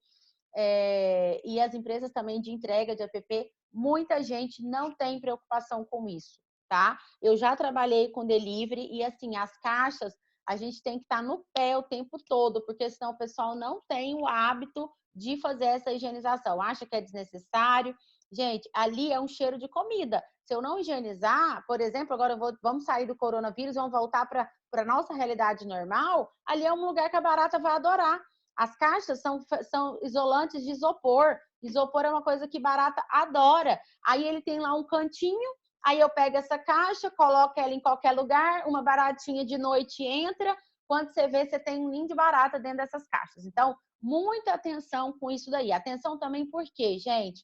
e as empresas também de entrega de app, muita gente não tem preocupação com isso, tá? Eu já trabalhei com delivery e, assim, as caixas, a gente tem que estar no pé o tempo todo, porque senão o pessoal não tem o hábito de fazer essa higienização, acha que é desnecessário. Gente, ali é um cheiro de comida. Se eu não higienizar, por exemplo, agora vamos sair do coronavírus, vamos voltar para a nossa realidade normal, ali é um lugar que a barata vai adorar. As caixas são isolantes de isopor. Isopor é uma coisa que barata adora. Aí ele tem lá um cantinho, aí eu pego essa caixa, coloco ela em qualquer lugar, uma baratinha de noite entra, quando você vê, você tem um ninho de barata dentro dessas caixas. Então, muita atenção com isso daí. Atenção também por quê, gente?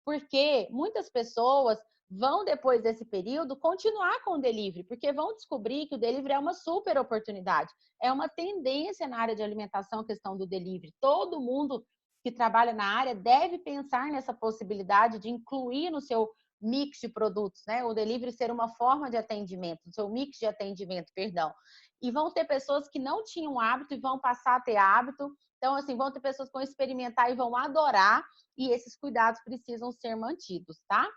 Porque muitas pessoas vão, depois desse período, continuar com o delivery, porque vão descobrir que o delivery é uma super oportunidade. É uma tendência na área de alimentação a questão do delivery. Todo mundo que trabalha na área deve pensar nessa possibilidade de incluir no seu mix de produtos, né? O delivery ser uma forma de atendimento, no seu mix de atendimento, perdão. E vão ter pessoas que não tinham hábito e vão passar a ter hábito. Então, assim, vão ter pessoas que vão experimentar e vão adorar, e esses cuidados precisam ser mantidos, tá?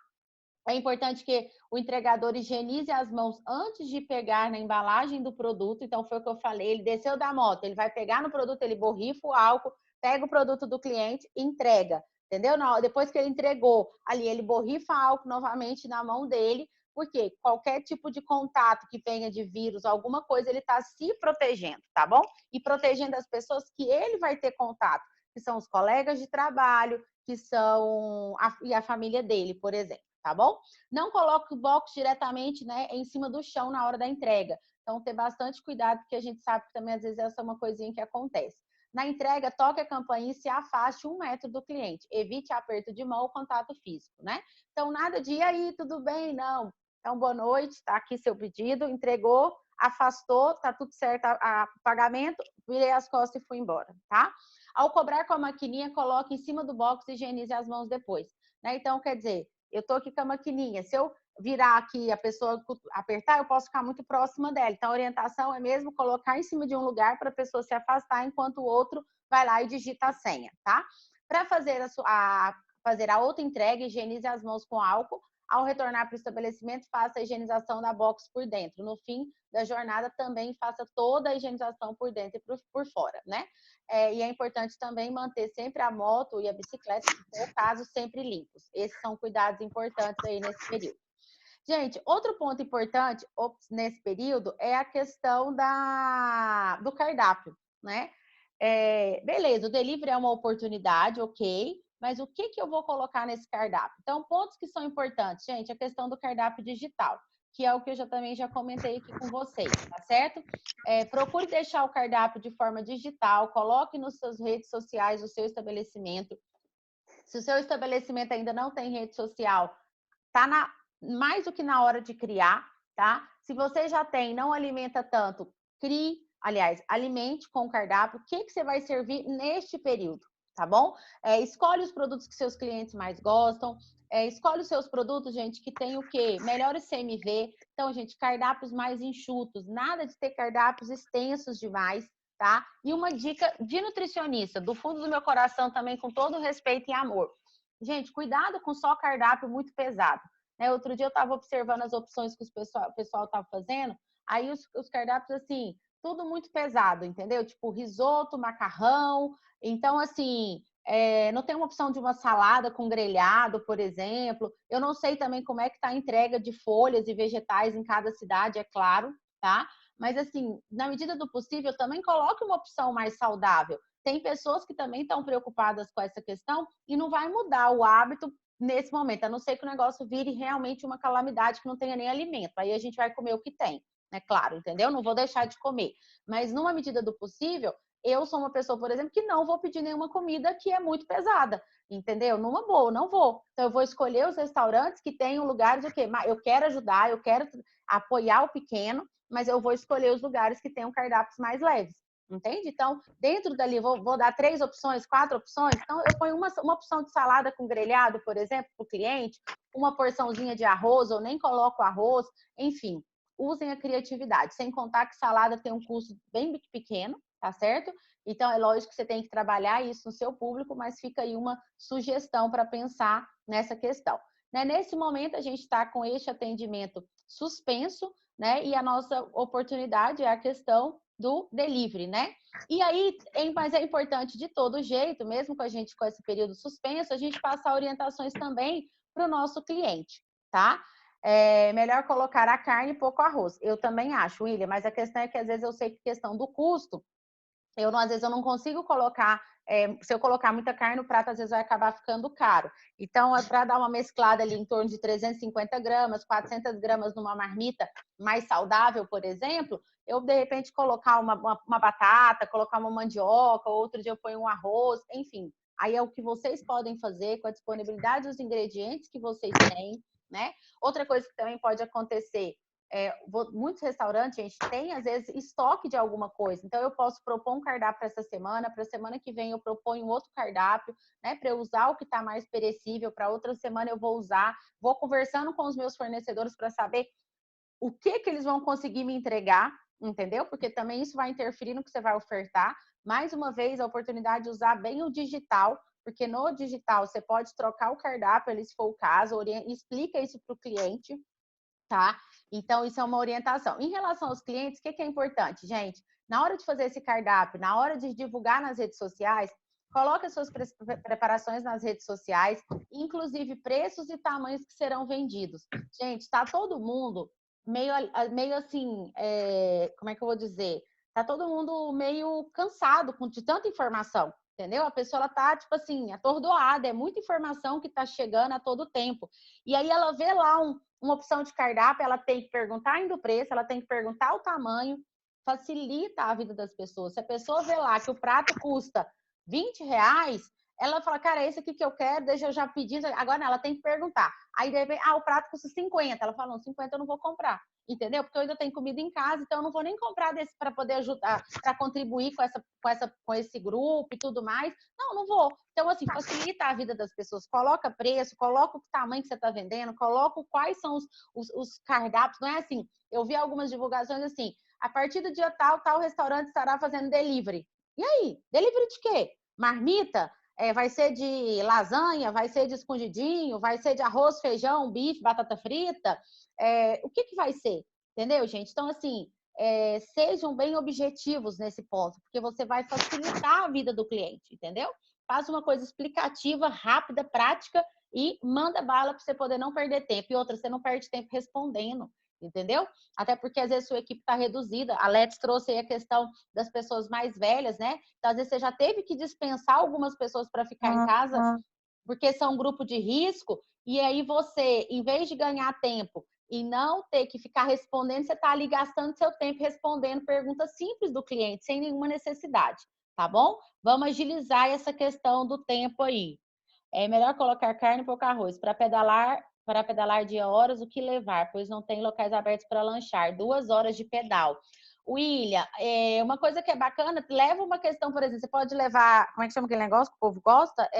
É importante que o entregador higienize as mãos antes de pegar na embalagem do produto. Então, foi o que eu falei, ele desceu da moto, ele vai pegar no produto, ele borrifa o álcool, pega o produto do cliente e entrega, entendeu? Não, depois que ele entregou, ali ele borrifa álcool novamente na mão dele, porque qualquer tipo de contato que venha de vírus, alguma coisa, ele está se protegendo, tá bom? E protegendo as pessoas que ele vai ter contato, que são os colegas de trabalho, que são e a família dele, por exemplo. Tá bom? Não coloque o box diretamente, né, em cima do chão na hora da entrega. Então, ter bastante cuidado, porque a gente sabe que também, às vezes, essa é uma coisinha que acontece. Na entrega, toque a campainha e se afaste 1 metro do cliente. Evite aperto de mão ou contato físico, né? Então, nada de, e aí, tudo bem? Não. Então, boa noite, tá aqui seu pedido, entregou, afastou, tá tudo certo, pagamento, virei as costas e fui embora, tá? Ao cobrar com a maquininha, coloque em cima do box e higienize as mãos depois, né? Então, quer dizer, eu tô aqui com a maquininha, se eu virar aqui, a pessoa apertar, eu posso ficar muito próxima dela. Então, a orientação é mesmo colocar em cima de um lugar para a pessoa se afastar, enquanto o outro vai lá e digita a senha, tá? Para fazer fazer a outra entrega, higienize as mãos com álcool. Ao retornar para o estabelecimento, faça a higienização da box por dentro. No fim da jornada, também faça toda a higienização por dentro e por fora, né? E é importante também manter sempre a moto e a bicicleta, se for o caso, sempre limpos. Esses são cuidados importantes aí nesse período. Gente, outro ponto importante nesse período é a questão do cardápio, né? Beleza, o delivery é uma oportunidade, ok, mas o que eu vou colocar nesse cardápio? Então, pontos que são importantes, gente, a questão do cardápio digital, que é o que eu também já comentei aqui com vocês, tá certo? Procure deixar o cardápio de forma digital, coloque nas suas redes sociais do seu estabelecimento. Se o seu estabelecimento ainda não tem rede social, tá mais do que na hora de criar, tá? Se você já tem, não alimenta tanto, alimente com o cardápio. O que você vai servir neste período, tá bom? Escolhe os produtos que seus clientes mais gostam. Escolhe os seus produtos, gente, que tem o quê? Melhores CMV. Então, gente, cardápios mais enxutos. Nada de ter cardápios extensos demais, tá? E uma dica de nutricionista, do fundo do meu coração também, com todo respeito e amor. Gente, cuidado com só cardápio muito pesado. Outro dia eu estava observando as opções que o pessoal estava fazendo, aí os cardápios, assim, tudo muito pesado, entendeu? Tipo risoto, macarrão. Então, assim, não tem uma opção de uma salada com grelhado, por exemplo. Eu não sei também como é que está a entrega de folhas e vegetais em cada cidade, é claro, tá? Mas, assim, na medida do possível, também coloque uma opção mais saudável. Tem pessoas que também estão preocupadas com essa questão e não vai mudar o hábito nesse momento, a não ser que o negócio vire realmente uma calamidade que não tenha nem alimento. Aí a gente vai comer o que tem, né? Claro, entendeu? Não vou deixar de comer. Mas, numa medida do possível, eu sou uma pessoa, por exemplo, que não vou pedir nenhuma comida que é muito pesada, entendeu? Numa boa, não vou. Então, eu vou escolher os restaurantes que tenham lugares de quê? Eu quero ajudar, eu quero apoiar o pequeno, mas eu vou escolher os lugares que tenham cardápios mais leves. Entende? Então, dentro dali, vou dar 3 opções, 4 opções. Então, eu ponho uma opção de salada com grelhado, por exemplo, para o cliente, uma porçãozinha de arroz, ou nem coloco arroz. Enfim, usem a criatividade. Sem contar que salada tem um custo bem pequeno, tá certo? Então, é lógico que você tem que trabalhar isso no seu público, mas fica aí uma sugestão para pensar nessa questão. Nesse momento, a gente está com este atendimento suspenso, né? E a nossa oportunidade é a questão do delivery, né? E aí, mas é importante de todo jeito, mesmo com a gente com esse período suspenso, a gente passar orientações também para o nosso cliente, tá? Melhor colocar a carne e pouco arroz. Eu também acho, William, mas a questão é que às vezes eu sei que questão do custo, às vezes eu não consigo colocar, se eu colocar muita carne, o prato às vezes vai acabar ficando caro. Então, é para dar uma mesclada ali em torno de 350 gramas, 400 gramas numa marmita mais saudável, por exemplo, eu, de repente, colocar uma batata, colocar uma mandioca, outro dia eu ponho um arroz, enfim. Aí é o que vocês podem fazer com a disponibilidade dos ingredientes que vocês têm, né? Outra coisa que também pode acontecer, muitos restaurantes, gente, tem às vezes estoque de alguma coisa. Então, eu posso propor um cardápio para essa semana, para a semana que vem eu proponho outro cardápio, né? Para eu usar o que está mais perecível, para outra semana eu vou usar. Vou conversando com os meus fornecedores para saber o que eles vão conseguir me entregar, entendeu? Porque também isso vai interferir no que você vai ofertar. Mais uma vez, a oportunidade de usar bem o digital, porque no digital você pode trocar o cardápio, se for o caso, explica isso para o cliente, tá? Então, isso é uma orientação. Em relação aos clientes, o que é importante, gente? Na hora de fazer esse cardápio, na hora de divulgar nas redes sociais, coloque as suas preparações nas redes sociais, inclusive preços e tamanhos que serão vendidos. Gente, está todo mundo meio assim, como é que eu vou dizer? Tá todo mundo meio cansado de tanta informação, entendeu? A pessoa, ela tá, tipo assim, atordoada, é muita informação que tá chegando a todo tempo. E aí ela vê lá uma opção de cardápio, ela tem que perguntar ainda o preço, ela tem que perguntar o tamanho, facilita a vida das pessoas. Se a pessoa vê lá que o prato custa R$20, ela fala, cara, é esse aqui que eu quero, deixa eu já pedir. Agora, não, ela tem que perguntar. Aí, de repente, o prato custa 50. Ela fala, não, 50 eu não vou comprar. Entendeu? Porque eu ainda tenho comida em casa, então eu não vou nem comprar desse para poder ajudar, para contribuir com esse grupo e tudo mais. Não vou. Então, assim, facilita a vida das pessoas. Coloca preço, coloca o tamanho que você está vendendo, coloca quais são os cardápios. Não é assim, eu vi algumas divulgações assim, a partir do dia tal restaurante estará fazendo delivery. E aí? Delivery de quê? Marmita? Vai ser de lasanha, vai ser de escondidinho, vai ser de arroz, feijão, bife, batata frita. O que vai ser? Entendeu, gente? Então, assim, sejam bem objetivos nesse ponto, porque você vai facilitar a vida do cliente, entendeu? Faz uma coisa explicativa, rápida, prática e manda bala para você poder não perder tempo. E outra, você não perde tempo respondendo, entendeu? Até porque às vezes sua equipe está reduzida. A Let's trouxe aí a questão das pessoas mais velhas, né? Então, às vezes você já teve que dispensar algumas pessoas para ficar em casa, porque são um grupo de risco, e aí você, em vez de ganhar tempo e não ter que ficar respondendo, você está ali gastando seu tempo respondendo perguntas simples do cliente, sem nenhuma necessidade, tá bom? Vamos agilizar essa questão do tempo aí. É melhor colocar carne e pouco arroz. Para pedalar de horas, o que levar? Pois não tem locais abertos para lanchar. 2 horas de pedal. William, uma coisa que é bacana, leva uma questão, por exemplo, você pode levar, como é que chama aquele negócio que o povo gosta?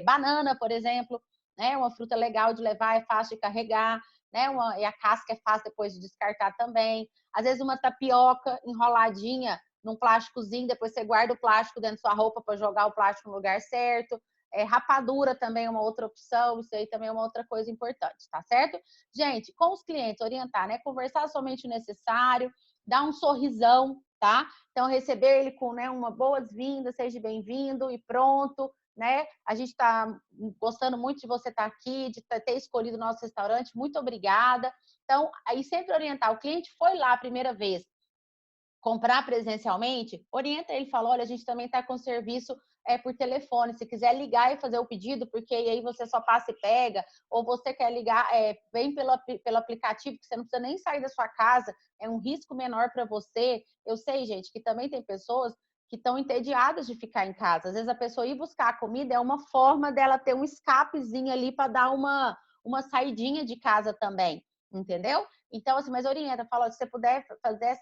Banana, por exemplo, né? Uma fruta legal de levar, é fácil de carregar, né? E a casca é fácil depois de descartar também. Às vezes uma tapioca enroladinha num plásticozinho, depois você guarda o plástico dentro da sua roupa para jogar o plástico no lugar certo. Rapadura também é uma outra opção, isso aí também é uma outra coisa importante, tá certo? Gente, com os clientes, orientar, né? Conversar somente o necessário, dar um sorrisão, tá? Então, receber ele com, né, uma boas-vindas, seja bem-vindo e pronto, né? A gente tá gostando muito de você estar aqui, de ter escolhido o nosso restaurante, muito obrigada. Então, aí sempre orientar, o cliente foi lá a primeira vez comprar presencialmente, orienta ele, fala, olha, a gente também está com serviço por telefone, se quiser ligar e fazer o pedido, porque aí você só passa e pega, ou você quer ligar, vem pelo aplicativo, que você não precisa nem sair da sua casa, é um risco menor para você. Eu sei, gente, que também tem pessoas que estão entediadas de ficar em casa. Às vezes a pessoa ir buscar a comida é uma forma dela ter um escapezinho ali para dar uma saidinha de casa também, entendeu? Então, assim, mas orienta, fala, se você puder fazer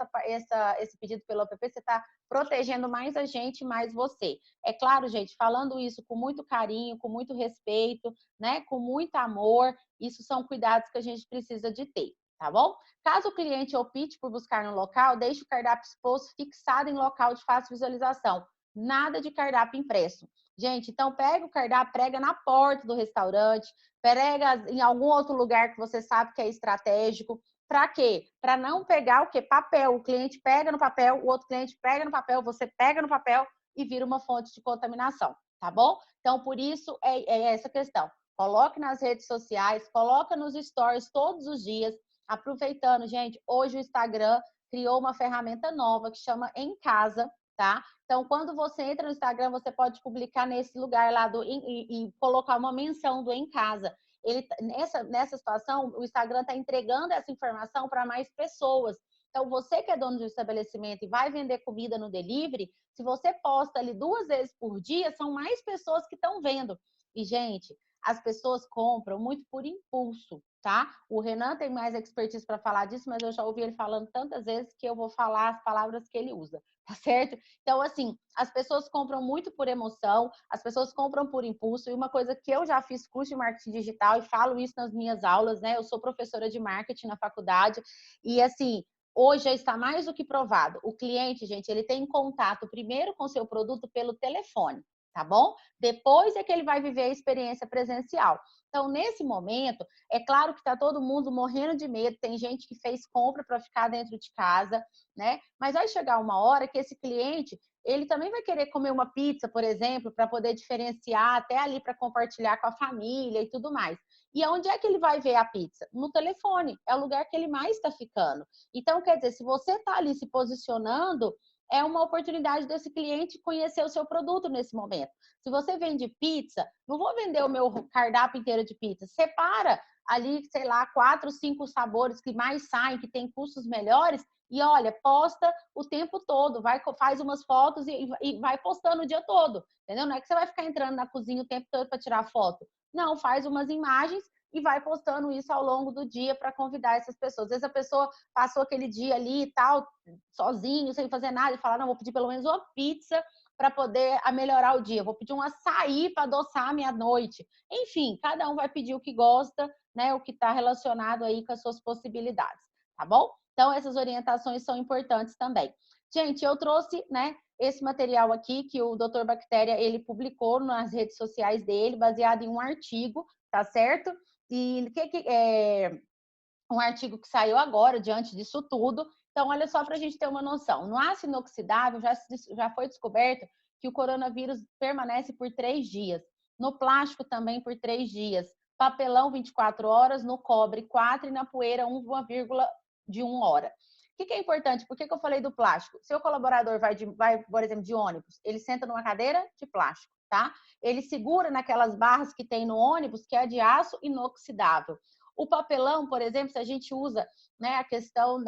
esse pedido pelo app, você está protegendo mais a gente, mais você. É claro, gente, falando isso com muito carinho, com muito respeito, né, com muito amor, isso são cuidados que a gente precisa de ter, tá bom? Caso o cliente opte por buscar no local, deixe o cardápio exposto fixado em local de fácil visualização. Nada de cardápio impresso. Gente, então pega o cardápio, prega na porta do restaurante, prega em algum outro lugar que você sabe que é estratégico. Para quê? Para não pegar o quê? Papel. O cliente pega no papel, o outro cliente pega no papel, você pega no papel e vira uma fonte de contaminação, tá bom? Então, por isso é essa questão. Coloque nas redes sociais, coloca nos stories todos os dias. Aproveitando, gente, hoje o Instagram criou uma ferramenta nova que chama Em Casa, tá? Então, quando você entra no Instagram, você pode publicar nesse lugar lá e colocar uma menção do em casa. Nessa situação, o Instagram está entregando essa informação para mais pessoas. Então, você que é dono de um estabelecimento e vai vender comida no delivery, se você posta ali 2 vezes por dia, são mais pessoas que estão vendo. E, gente, as pessoas compram muito por impulso, tá? O Renan tem mais expertise para falar disso, mas eu já ouvi ele falando tantas vezes que eu vou falar as palavras que ele usa, tá certo? Então, assim, as pessoas compram muito por emoção, as pessoas compram por impulso, e uma coisa que eu já fiz curso de marketing digital e falo isso nas minhas aulas, né? Eu sou professora de marketing na faculdade e, assim, hoje já está mais do que provado. O cliente, gente, ele tem contato primeiro com o seu produto pelo telefone, tá bom? Depois é que ele vai viver a experiência presencial. Então, nesse momento, é claro que está todo mundo morrendo de medo, tem gente que fez compra para ficar dentro de casa, né? Mas vai chegar uma hora que esse cliente, ele também vai querer comer uma pizza, por exemplo, para poder diferenciar, até ali para compartilhar com a família e tudo mais. E aonde é que ele vai ver a pizza? No telefone, é o lugar que ele mais está ficando. Então, quer dizer, se você está ali se posicionando, é uma oportunidade desse cliente conhecer o seu produto nesse momento. Se você vende pizza, não vou vender o meu cardápio inteiro de pizza. Separa ali, sei lá, 4, 5 sabores que mais saem, que tem custos melhores, e olha, posta o tempo todo, faz umas fotos e vai postando o dia todo, entendeu? Não é que você vai ficar entrando na cozinha o tempo todo para tirar foto. Não, faz umas imagens e vai postando isso ao longo do dia para convidar essas pessoas. Às vezes a pessoa passou aquele dia ali e tal, sozinho, sem fazer nada, e fala, não, vou pedir pelo menos uma pizza para poder melhorar o dia, vou pedir um açaí para adoçar a minha noite. Enfim, cada um vai pedir o que gosta, né, o que está relacionado aí com as suas possibilidades, tá bom? Então, essas orientações são importantes também. Gente, eu trouxe, né, esse material aqui que o Dr. Bactéria, ele publicou nas redes sociais dele, baseado em um artigo, tá certo? E um artigo que saiu agora, diante disso tudo. Então, olha só para a gente ter uma noção. No aço inoxidável, já foi descoberto que o coronavírus permanece por 3 dias. No plástico também por 3 dias. Papelão, 24 horas. No cobre, 4. E na poeira, 1,1 hora. O que é importante? Por que eu falei do plástico? Seu colaborador vai, por exemplo, de ônibus, ele senta numa cadeira de plástico, tá? Ele segura naquelas barras que tem no ônibus, que é de aço inoxidável. O papelão, por exemplo, se a gente usa, né, a questão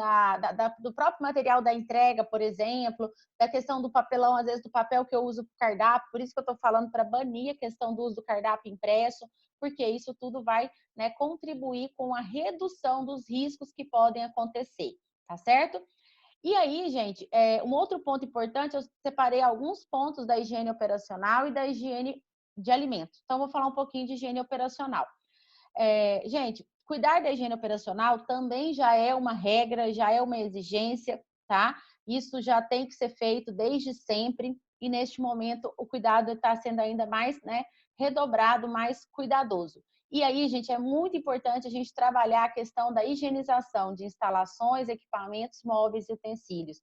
do próprio material da entrega, por exemplo, da questão do papelão, às vezes do papel que eu uso para cardápio, por isso que eu estou falando para banir a questão do uso do cardápio impresso, porque isso tudo vai, né, contribuir com a redução dos riscos que podem acontecer, tá certo? E aí, gente, um outro ponto importante, eu separei alguns pontos da higiene operacional e da higiene de alimentos. Então, vou falar um pouquinho de higiene operacional. Gente, cuidar da higiene operacional também já é uma regra, já é uma exigência, tá? Isso já tem que ser feito desde sempre e neste momento o cuidado está sendo ainda mais, né, redobrado, mais cuidadoso. E aí, gente, é muito importante a gente trabalhar a questão da higienização de instalações, equipamentos, móveis e utensílios.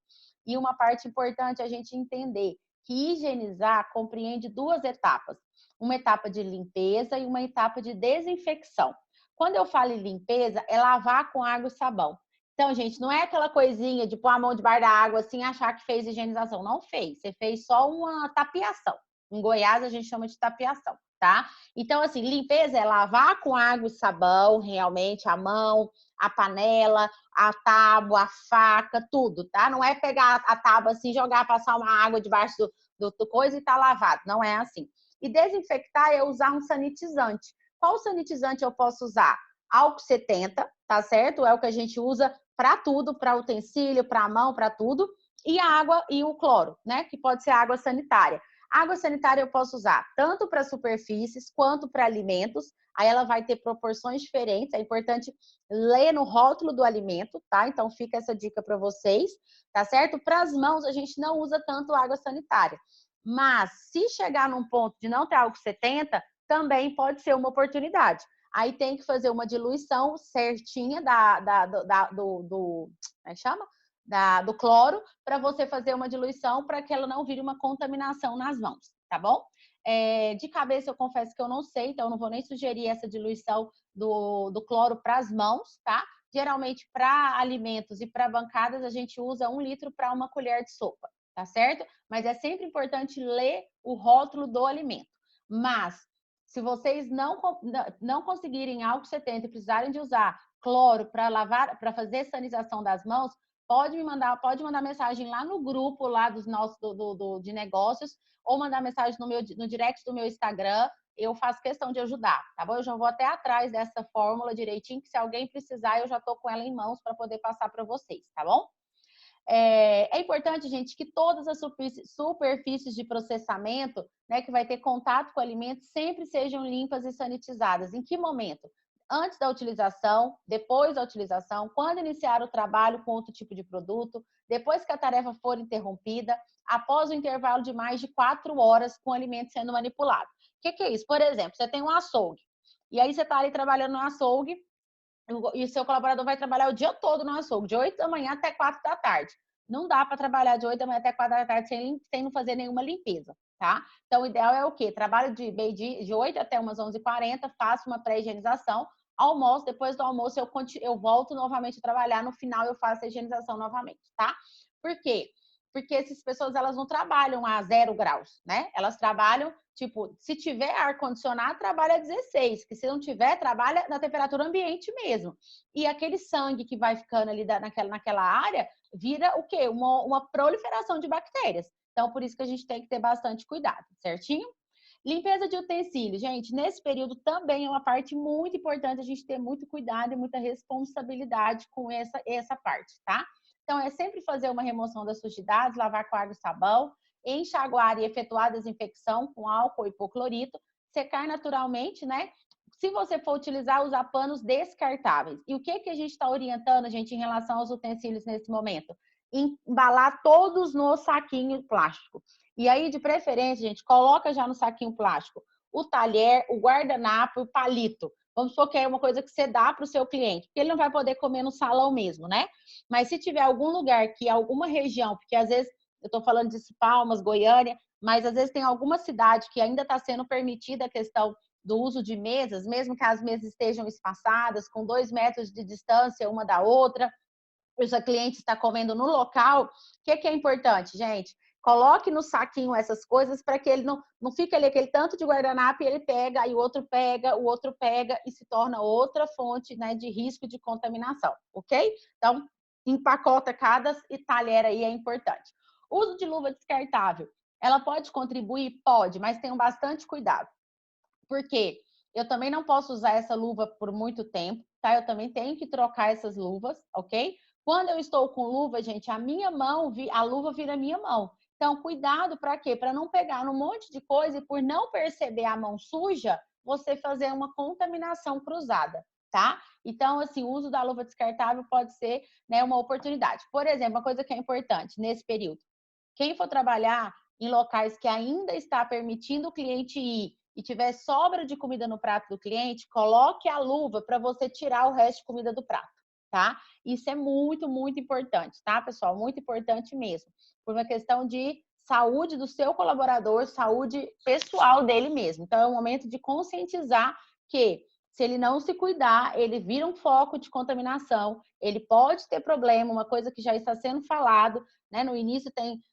E uma parte importante é a gente entender que higienizar compreende 2 etapas. Uma etapa de limpeza e uma etapa de desinfecção. Quando eu falo em limpeza, é lavar com água e sabão. Então, gente, não é aquela coisinha de pôr a mão debaixo da água assim e achar que fez higienização. Não fez. Você fez só uma tapiação. Em Goiás, a gente chama de tapiação, tá? Então, assim, limpeza é lavar com água e sabão, realmente, a mão, a panela, a tábua, a faca, tudo, tá? Não é pegar a tábua assim, jogar, passar uma água debaixo do coisa e tá lavado. Não é assim. E desinfectar é usar um sanitizante. Qual sanitizante eu posso usar? Álcool 70, tá certo? É o que a gente usa para tudo, para utensílio, para mão, para tudo. E a água e o cloro, né? Que pode ser água sanitária. Água sanitária eu posso usar tanto para superfícies quanto para alimentos. Aí ela vai ter proporções diferentes. É importante ler no rótulo do alimento, tá? Então fica essa dica para vocês, tá certo? Para as mãos a gente não usa tanto água sanitária. Mas se chegar num ponto de não ter álcool 70, também pode ser uma oportunidade. Aí tem que fazer uma diluição certinha como é que chama? Do cloro, para você fazer uma diluição para que ela não vire uma contaminação nas mãos, tá bom? De cabeça eu confesso que eu não sei, então eu não vou nem sugerir essa diluição do cloro para as mãos, tá? Geralmente para alimentos e para bancadas a gente usa 1 litro para 1 colher de sopa, tá certo? Mas é sempre importante ler o rótulo do alimento. Mas, se vocês não conseguirem álcool 70 e precisarem de usar cloro para lavar, para fazer sanitização das mãos, pode mandar mensagem lá no grupo lá dos nossos de negócios, ou mandar mensagem no direct do meu Instagram. Eu faço questão de ajudar, tá bom? Eu já vou até atrás dessa fórmula direitinho, que se alguém precisar, eu já tô com ela em mãos para poder passar para vocês, tá bom? É importante, gente, que todas as superfícies de processamento, né, que vai ter contato com o alimento, sempre sejam limpas e sanitizadas. Em que momento? Antes da utilização, depois da utilização, quando iniciar o trabalho com outro tipo de produto, depois que a tarefa for interrompida, após o intervalo de mais de 4 horas com o alimento sendo manipulado. O que é isso? Por exemplo, você tem um açougue, e aí você está ali trabalhando no açougue, e o seu colaborador vai trabalhar o dia todo no açougue, de 8 da manhã até 4 da tarde. Não dá para trabalhar de 8 da manhã até 4 da tarde sem não fazer nenhuma limpeza, tá? Então, o ideal é o quê? Trabalho de 8 até umas 11h40, faço uma pré-higienização, almoço, depois do almoço eu volto novamente a trabalhar, no final eu faço a higienização novamente, tá? Por quê? Porque essas pessoas, elas não trabalham a 0 graus, né? Elas trabalham, tipo, se tiver ar-condicionado, trabalha a 16, que se não tiver, trabalha na temperatura ambiente mesmo. E aquele sangue que vai ficando ali naquela área, vira o quê? Uma proliferação de bactérias. Então, por isso que a gente tem que ter bastante cuidado, certinho? Limpeza de utensílios. Gente, nesse período também é uma parte muito importante a gente ter muito cuidado e muita responsabilidade com essa parte, tá? Então, é sempre fazer uma remoção das sujidades, lavar com água e sabão, enxaguar e efetuar a desinfecção com álcool e hipoclorito, secar naturalmente, né? Se você for utilizar, usar panos descartáveis. E o que a gente está orientando, gente, em relação aos utensílios nesse momento? Embalar todos no saquinho plástico. E aí, de preferência, gente, coloca já no saquinho plástico o talher, o guardanapo, o palito. Vamos supor que é uma coisa que você dá para o seu cliente, porque ele não vai poder comer no salão mesmo, né? Mas se tiver algum lugar que alguma região, porque às vezes eu estou falando de Palmas, Goiânia, mas às vezes tem alguma cidade que ainda está sendo permitida a questão do uso de mesas, mesmo que as mesas estejam espaçadas, com 2 metros de distância uma da outra, o seu cliente está comendo no local. O que é importante, gente? Coloque no saquinho essas coisas para que ele não fique ali aquele tanto de guardanapo e ele pega, e o outro pega e se torna outra fonte, né, de risco de contaminação, ok? Então, empacota cada talher aí, é importante. Uso de luva descartável. Ela pode contribuir? Pode, mas tenham bastante cuidado. Por quê? Eu também não posso usar essa luva por muito tempo, tá? Eu também tenho que trocar essas luvas, ok? Quando eu estou com luva, gente, a minha mão, a luva vira minha mão. Então, cuidado para quê? Para não pegar num monte de coisa e por não perceber a mão suja, você fazer uma contaminação cruzada, tá? Então, assim, o uso da luva descartável pode ser, né, uma oportunidade. Por exemplo, uma coisa que é importante nesse período. Quem for trabalhar em locais que ainda está permitindo o cliente ir e tiver sobra de comida no prato do cliente, coloque a luva para você tirar o resto de comida do prato, tá? Isso é muito, muito importante, tá, pessoal? Muito importante mesmo. Por uma questão de saúde do seu colaborador, saúde pessoal dele mesmo. Então, é um momento de conscientizar que, se ele não se cuidar, ele vira um foco de contaminação, ele pode ter problema, uma coisa que já está sendo falado, né? No início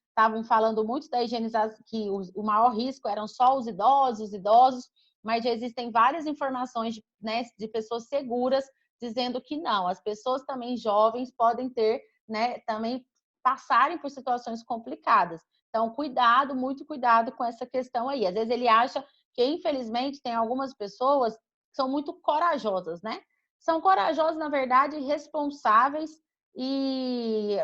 estavam falando muito da higienização, que o maior risco eram só os idosos, mas já existem várias informações né, de pessoas seguras dizendo que não, as pessoas também jovens podem ter, né, também passarem por situações complicadas. Então, cuidado, muito cuidado com essa questão aí. Às vezes ele acha que, infelizmente, tem algumas pessoas que são muito corajosas, né? São corajosas, na verdade, responsáveis e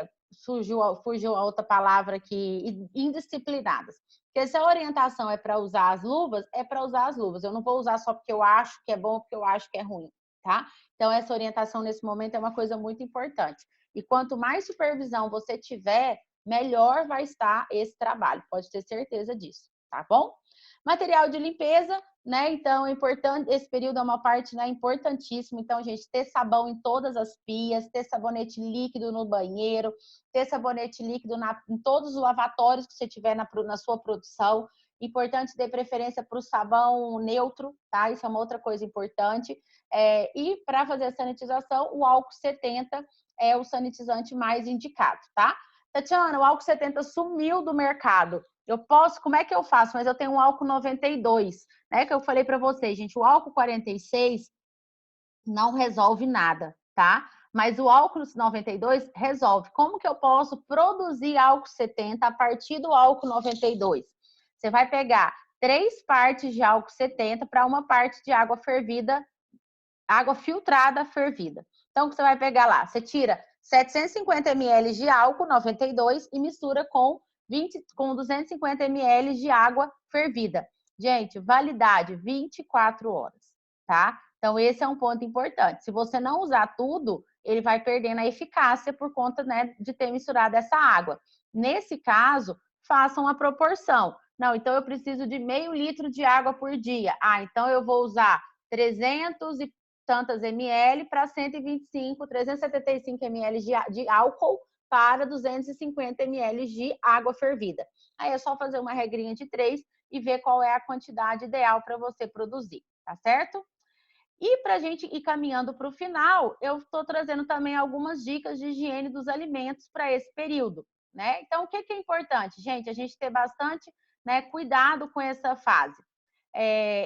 fugiu a outra palavra aqui, indisciplinadas. Porque se a orientação é para usar as luvas, é para usar as luvas. Eu não vou usar só porque eu acho que é bom, porque eu acho que é ruim, tá? Então, essa orientação nesse momento é uma coisa muito importante. E quanto mais supervisão você tiver, melhor vai estar esse trabalho. Pode ter certeza disso, tá bom? Material de limpeza, né? Então, é importante, esse período é uma parte, né, importantíssima. Então, gente, ter sabão em todas as pias, ter sabonete líquido no banheiro, ter sabonete líquido em todos os lavatórios que você tiver na sua produção. Importante ter preferência para o sabão neutro, tá? Isso é uma outra coisa importante. E para fazer a sanitização, o álcool 70 é o sanitizante mais indicado, tá? Tatiana, o álcool 70 sumiu do mercado. Eu posso, como é que eu faço? Mas eu tenho um álcool 92, né? Que eu falei para vocês, gente, o álcool 46 não resolve nada, tá? Mas o álcool 92 resolve. Como que eu posso produzir álcool 70 a partir do álcool 92? Você vai pegar 3 partes de álcool 70 para uma parte de água fervida, água filtrada fervida. Então, você vai pegar lá, você tira 750 ml de álcool 92 e mistura com 250 ml de água fervida. Gente, validade 24 horas, tá? Então, esse é um ponto importante. Se você não usar tudo, ele vai perdendo a eficácia por conta, né, de ter misturado essa água. Nesse caso, façam a proporção. Não, então eu preciso de meio litro de água por dia. Ah, então eu vou usar 300 e tantas ml para 125, 375 ml de álcool para 250 ml de água fervida. Aí é só fazer uma regrinha de 3 e ver qual é a quantidade ideal para você produzir, tá certo? E para a gente ir caminhando para o final, eu estou trazendo também algumas dicas de higiene dos alimentos para esse período, né? Então, o que é importante, gente? A gente ter bastante, né, cuidado com essa fase.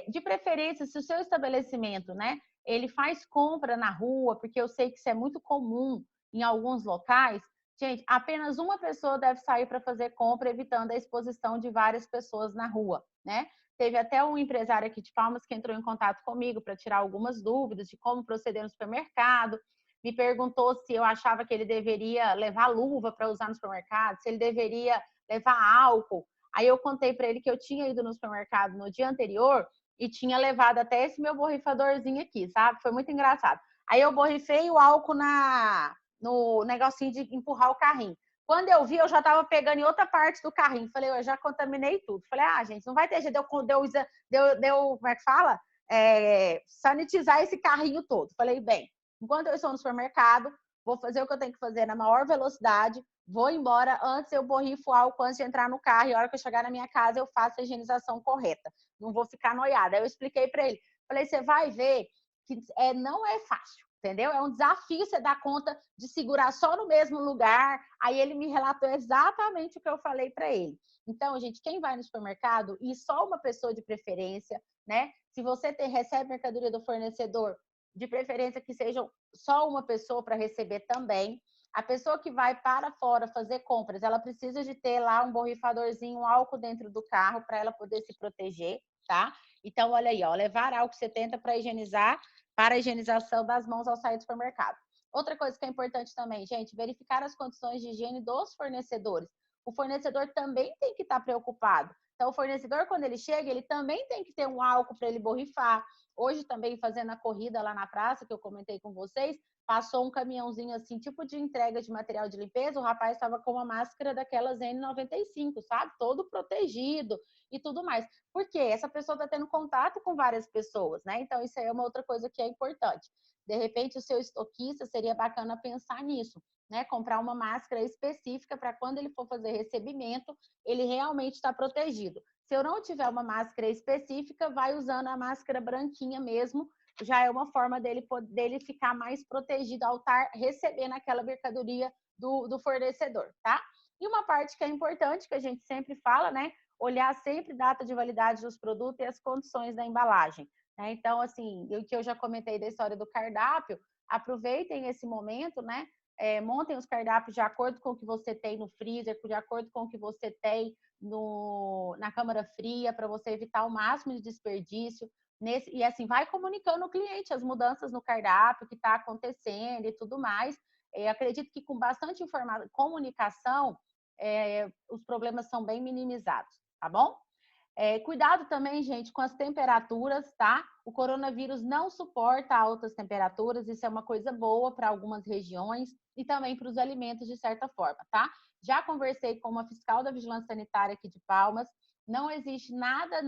De preferência, se o seu estabelecimento, né, ele faz compra na rua, porque eu sei que isso é muito comum em alguns locais, gente, apenas uma pessoa deve sair para fazer compra, evitando a exposição de várias pessoas na rua, né? Teve até um empresário aqui de Palmas que entrou em contato comigo para tirar algumas dúvidas de como proceder no supermercado. Me perguntou se eu achava que ele deveria levar luva para usar no supermercado, se ele deveria levar álcool. Aí eu contei para ele que eu tinha ido no supermercado no dia anterior e tinha levado até esse meu borrifadorzinho aqui, sabe? Foi muito engraçado. Aí eu borrifei o álcool no negocinho de empurrar o carrinho. Quando eu vi, eu já estava pegando em outra parte do carrinho. Falei, eu já contaminei tudo. Falei, gente, não vai ter jeito, deu como é que fala? Sanitizar esse carrinho todo. Falei, bem, enquanto eu estou no supermercado, vou fazer o que eu tenho que fazer na maior velocidade, vou embora, antes eu borrifo álcool antes de entrar no carro, e a hora que eu chegar na minha casa, eu faço a higienização correta. Não vou ficar noiada. Aí eu expliquei para ele. Falei, você vai ver que não é fácil. Entendeu? É um desafio você dar conta de segurar só no mesmo lugar. Aí ele me relatou exatamente o que eu falei para ele. Então, gente, quem vai no supermercado, e só uma pessoa de preferência, né? Se você recebe mercadoria do fornecedor, de preferência que seja só uma pessoa para receber também. A pessoa que vai para fora fazer compras, ela precisa de ter lá um borrifadorzinho, um álcool dentro do carro para ela poder se proteger, tá? Então, olha aí, ó, levar álcool 70 para higienizar, para a higienização das mãos ao sair do supermercado. Outra coisa que é importante também, gente, verificar as condições de higiene dos fornecedores. O fornecedor também tem que estar preocupado. Então, o fornecedor, quando ele chega, ele também tem que ter um álcool para ele borrifar. Hoje, também, fazendo a corrida lá na praça, que eu comentei com vocês, passou um caminhãozinho assim, tipo de entrega de material de limpeza, o rapaz estava com uma máscara daquelas N95, sabe? Todo protegido e tudo mais. Por quê? Essa pessoa está tendo contato com várias pessoas, né? Então, isso aí é uma outra coisa que é importante. De repente, o seu estoquista, seria bacana pensar nisso, né? Comprar uma máscara específica para quando ele for fazer recebimento, ele realmente está protegido. Se eu não tiver uma máscara específica, vai usando a máscara branquinha mesmo, já é uma forma dele ficar mais protegido ao estar recebendo aquela mercadoria do fornecedor, tá? E uma parte que é importante, que a gente sempre fala, né? Olhar sempre data de validade dos produtos e as condições da embalagem, né? Então, assim, o que eu já comentei da história do cardápio, aproveitem esse momento, né? Montem os cardápios de acordo com o que você tem no freezer, de acordo com o que você tem na câmara fria, para você evitar o máximo de desperdício. E assim, vai comunicando ao cliente as mudanças no cardápio, que está acontecendo e tudo mais. Acredito que com bastante comunicação, os problemas são bem minimizados, tá bom? Cuidado também, gente, com as temperaturas, tá? O coronavírus não suporta altas temperaturas, isso é uma coisa boa para algumas regiões e também para os alimentos, de certa forma, tá? Já conversei com uma fiscal da Vigilância Sanitária aqui de Palmas, não existe nada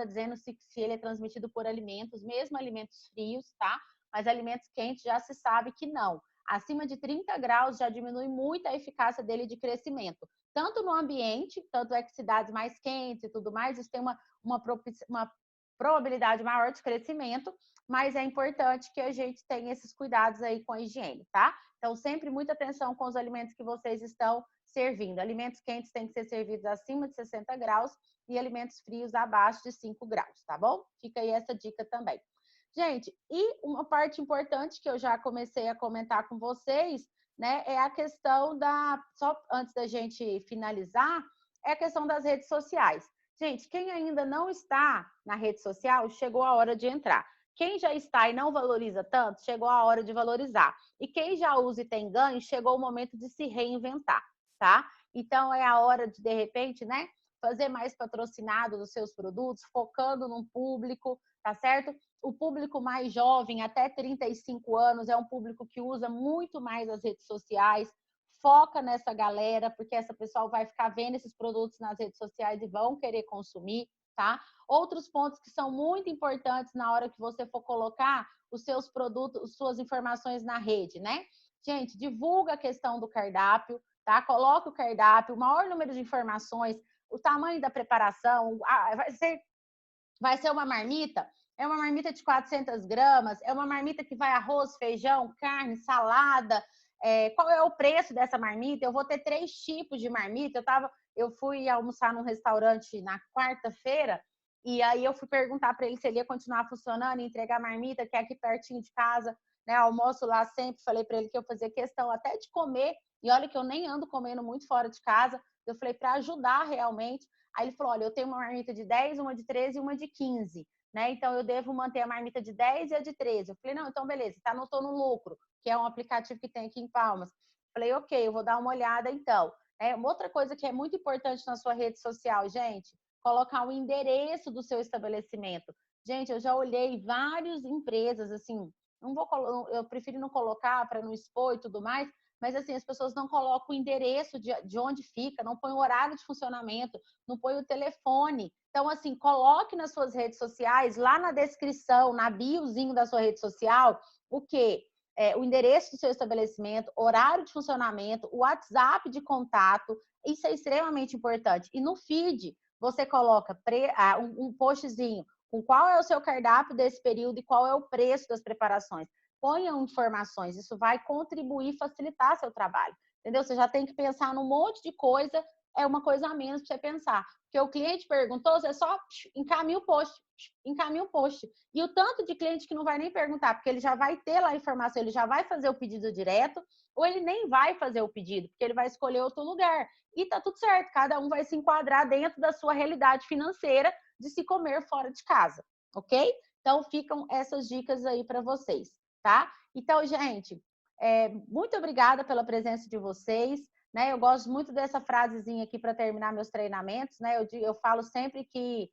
dizendo se ele é transmitido por alimentos, mesmo alimentos frios, tá? Mas alimentos quentes já se sabe que não. Acima de 30 graus já diminui muito a eficácia dele de crescimento. Tanto no ambiente, tanto é que cidades mais quentes e tudo mais, isso tem uma probabilidade maior de crescimento, mas é importante que a gente tenha esses cuidados aí com a higiene, tá? Então, sempre muita atenção com os alimentos que vocês estão servindo. Alimentos quentes têm que ser servidos acima de 60 graus e alimentos frios abaixo de 5 graus, tá bom? Fica aí essa dica também. Gente, e uma parte importante que eu já comecei a comentar com vocês, né, é a questão só antes da gente finalizar, é a questão das redes sociais. Gente, quem ainda não está na rede social, chegou a hora de entrar. Quem já está e não valoriza tanto, chegou a hora de valorizar. E quem já usa e tem ganho, chegou o momento de se reinventar, tá? Então, é a hora de repente, né, fazer mais patrocinado dos seus produtos, focando num público, tá certo? O público mais jovem, até 35 anos, é um público que usa muito mais as redes sociais. Foca nessa galera, porque essa pessoa vai ficar vendo esses produtos nas redes sociais e vão querer consumir, tá? Outros pontos que são muito importantes na hora que você for colocar os seus produtos, suas informações na rede, né? Gente, divulga a questão do cardápio, tá? Coloca o cardápio, o maior número de informações, o tamanho da preparação, vai ser uma marmita, é uma marmita de 400 gramas, é uma marmita que vai arroz, feijão, carne, salada, qual é o preço dessa marmita? Eu vou ter 3 tipos de marmita. Eu fui almoçar num restaurante na quarta-feira e aí eu fui perguntar para ele se ele ia continuar funcionando e entregar marmita, que é aqui pertinho de casa, né? Almoço lá sempre, falei para ele que eu fazia questão até de comer, e olha que eu nem ando comendo muito fora de casa, eu falei para ajudar realmente. Aí ele falou, olha, eu tenho uma marmita de 10, uma de 13 e uma de 15, né? Então eu devo manter a marmita de 10 e a de 13. Eu falei, não, então beleza, tá, não tô no lucro, que é um aplicativo que tem aqui em Palmas. Falei, ok, eu vou dar uma olhada então. Uma outra coisa que é muito importante na sua rede social, gente, colocar o endereço do seu estabelecimento. Gente, eu já olhei várias empresas, assim, eu prefiro não colocar para não expor e tudo mais, mas assim, as pessoas não colocam o endereço de onde fica, não põe o horário de funcionamento, não põe o telefone. Então, assim, coloque nas suas redes sociais, lá na descrição, na biozinho da sua rede social, o quê? O endereço do seu estabelecimento, horário de funcionamento, o WhatsApp de contato, isso é extremamente importante. E no feed, você coloca um postzinho com qual é o seu cardápio desse período e qual é o preço das preparações. Ponham informações, isso vai contribuir e facilitar seu trabalho, entendeu? Você já tem que pensar num monte de coisa, é uma coisa a menos para você pensar. Porque o cliente perguntou, você só encaminha o post. E o tanto de cliente que não vai nem perguntar, porque ele já vai ter lá a informação, ele já vai fazer o pedido direto, ou ele nem vai fazer o pedido, porque ele vai escolher outro lugar. E tá tudo certo, cada um vai se enquadrar dentro da sua realidade financeira de se comer fora de casa, ok? Então, ficam essas dicas aí para vocês, tá? Então, gente, muito obrigada pela presença de vocês, né? Eu gosto muito dessa frasezinha aqui para terminar meus treinamentos, né? Eu falo sempre que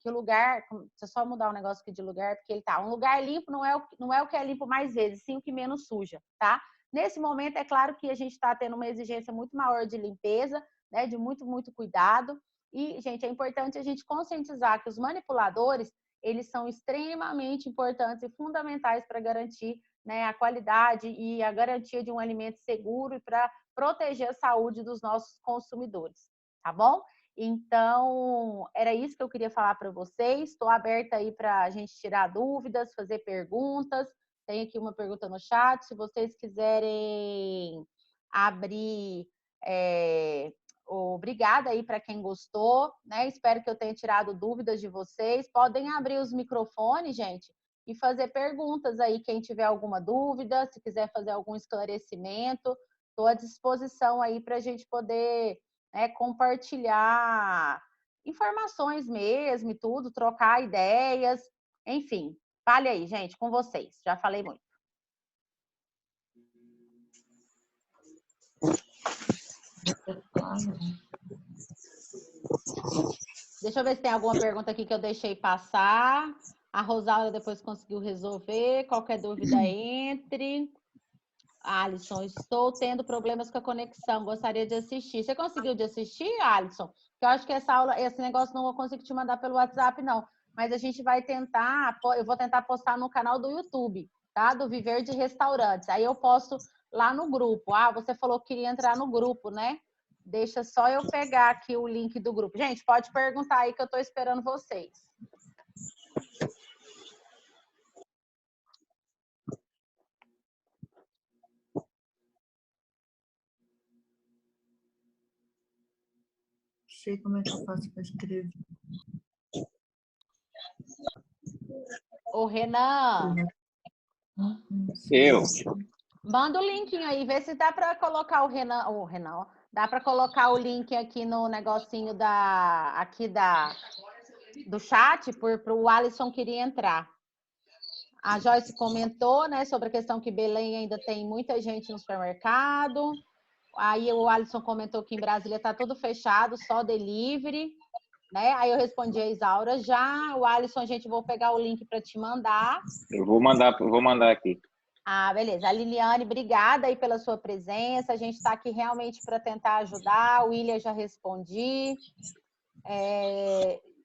o lugar, deixa eu só mudar o negócio aqui de lugar, porque ele tá, um lugar limpo não é o que é limpo mais vezes, sim o que menos suja, tá? Nesse momento, é claro que a gente está tendo uma exigência muito maior de limpeza, né? De muito, muito cuidado. E, gente, é importante a gente conscientizar que os manipuladores, eles são extremamente importantes e fundamentais para garantir, né, a qualidade e a garantia de um alimento seguro e para proteger a saúde dos nossos consumidores, tá bom? Então, era isso que eu queria falar para vocês. Estou aberta aí para a gente tirar dúvidas, fazer perguntas. Tem aqui uma pergunta no chat. Se vocês quiserem abrir, obrigada aí para quem gostou, né? Espero que eu tenha tirado dúvidas de vocês. Podem abrir os microfones, gente, e fazer perguntas aí, quem tiver alguma dúvida, se quiser fazer algum esclarecimento, estou à disposição aí para a gente poder compartilhar informações mesmo e tudo, trocar ideias, enfim. Fale aí, gente, com vocês. Já falei muito. Deixa eu ver se tem alguma pergunta aqui que eu deixei passar. A Rosália depois conseguiu resolver. Qualquer dúvida, entre. Alisson, estou tendo problemas com a conexão. Gostaria de assistir. Você conseguiu de assistir, Alisson? Eu acho que essa aula, esse negócio não vou conseguir te mandar pelo WhatsApp, não. Mas a gente vai tentar, eu vou tentar postar no canal do YouTube, tá? Do Viver de Restaurantes. Aí eu posto lá no grupo. Ah, você falou que queria entrar no grupo, né? Deixa só eu pegar aqui o link do grupo. Gente, pode perguntar aí que eu estou esperando vocês. sei como é que eu faço para escrever. Ô, Renan, Eu. manda o link aí, vê se dá para colocar o Renan, ó, dá para colocar o link aqui no negocinho do chat, para o Alisson queria entrar. A Joyce comentou, né, sobre a questão que Belém ainda tem muita gente no supermercado. Aí o Alisson comentou que em Brasília está tudo fechado, só delivery, né? Aí eu respondi a Isaura já. O Alisson, a gente vou pegar o link para te mandar. Eu vou mandar aqui. Ah, beleza. A Liliane, obrigada aí pela sua presença. A gente está aqui realmente para tentar ajudar. O William já respondi.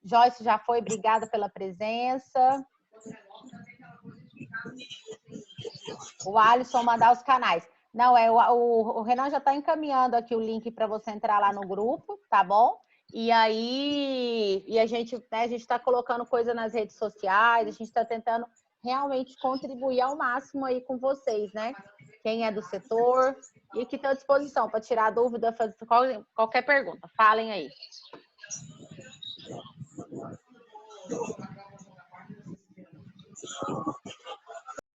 Joyce já foi, obrigada pela presença. O Alisson mandar os canais. Não, o Renan já está encaminhando aqui o link para você entrar lá no grupo, tá bom? E aí, a gente está colocando coisa nas redes sociais, a gente está tentando realmente contribuir ao máximo aí com vocês, né? Quem é do setor e que está à disposição para tirar dúvida, fazer qualquer pergunta. Falem aí.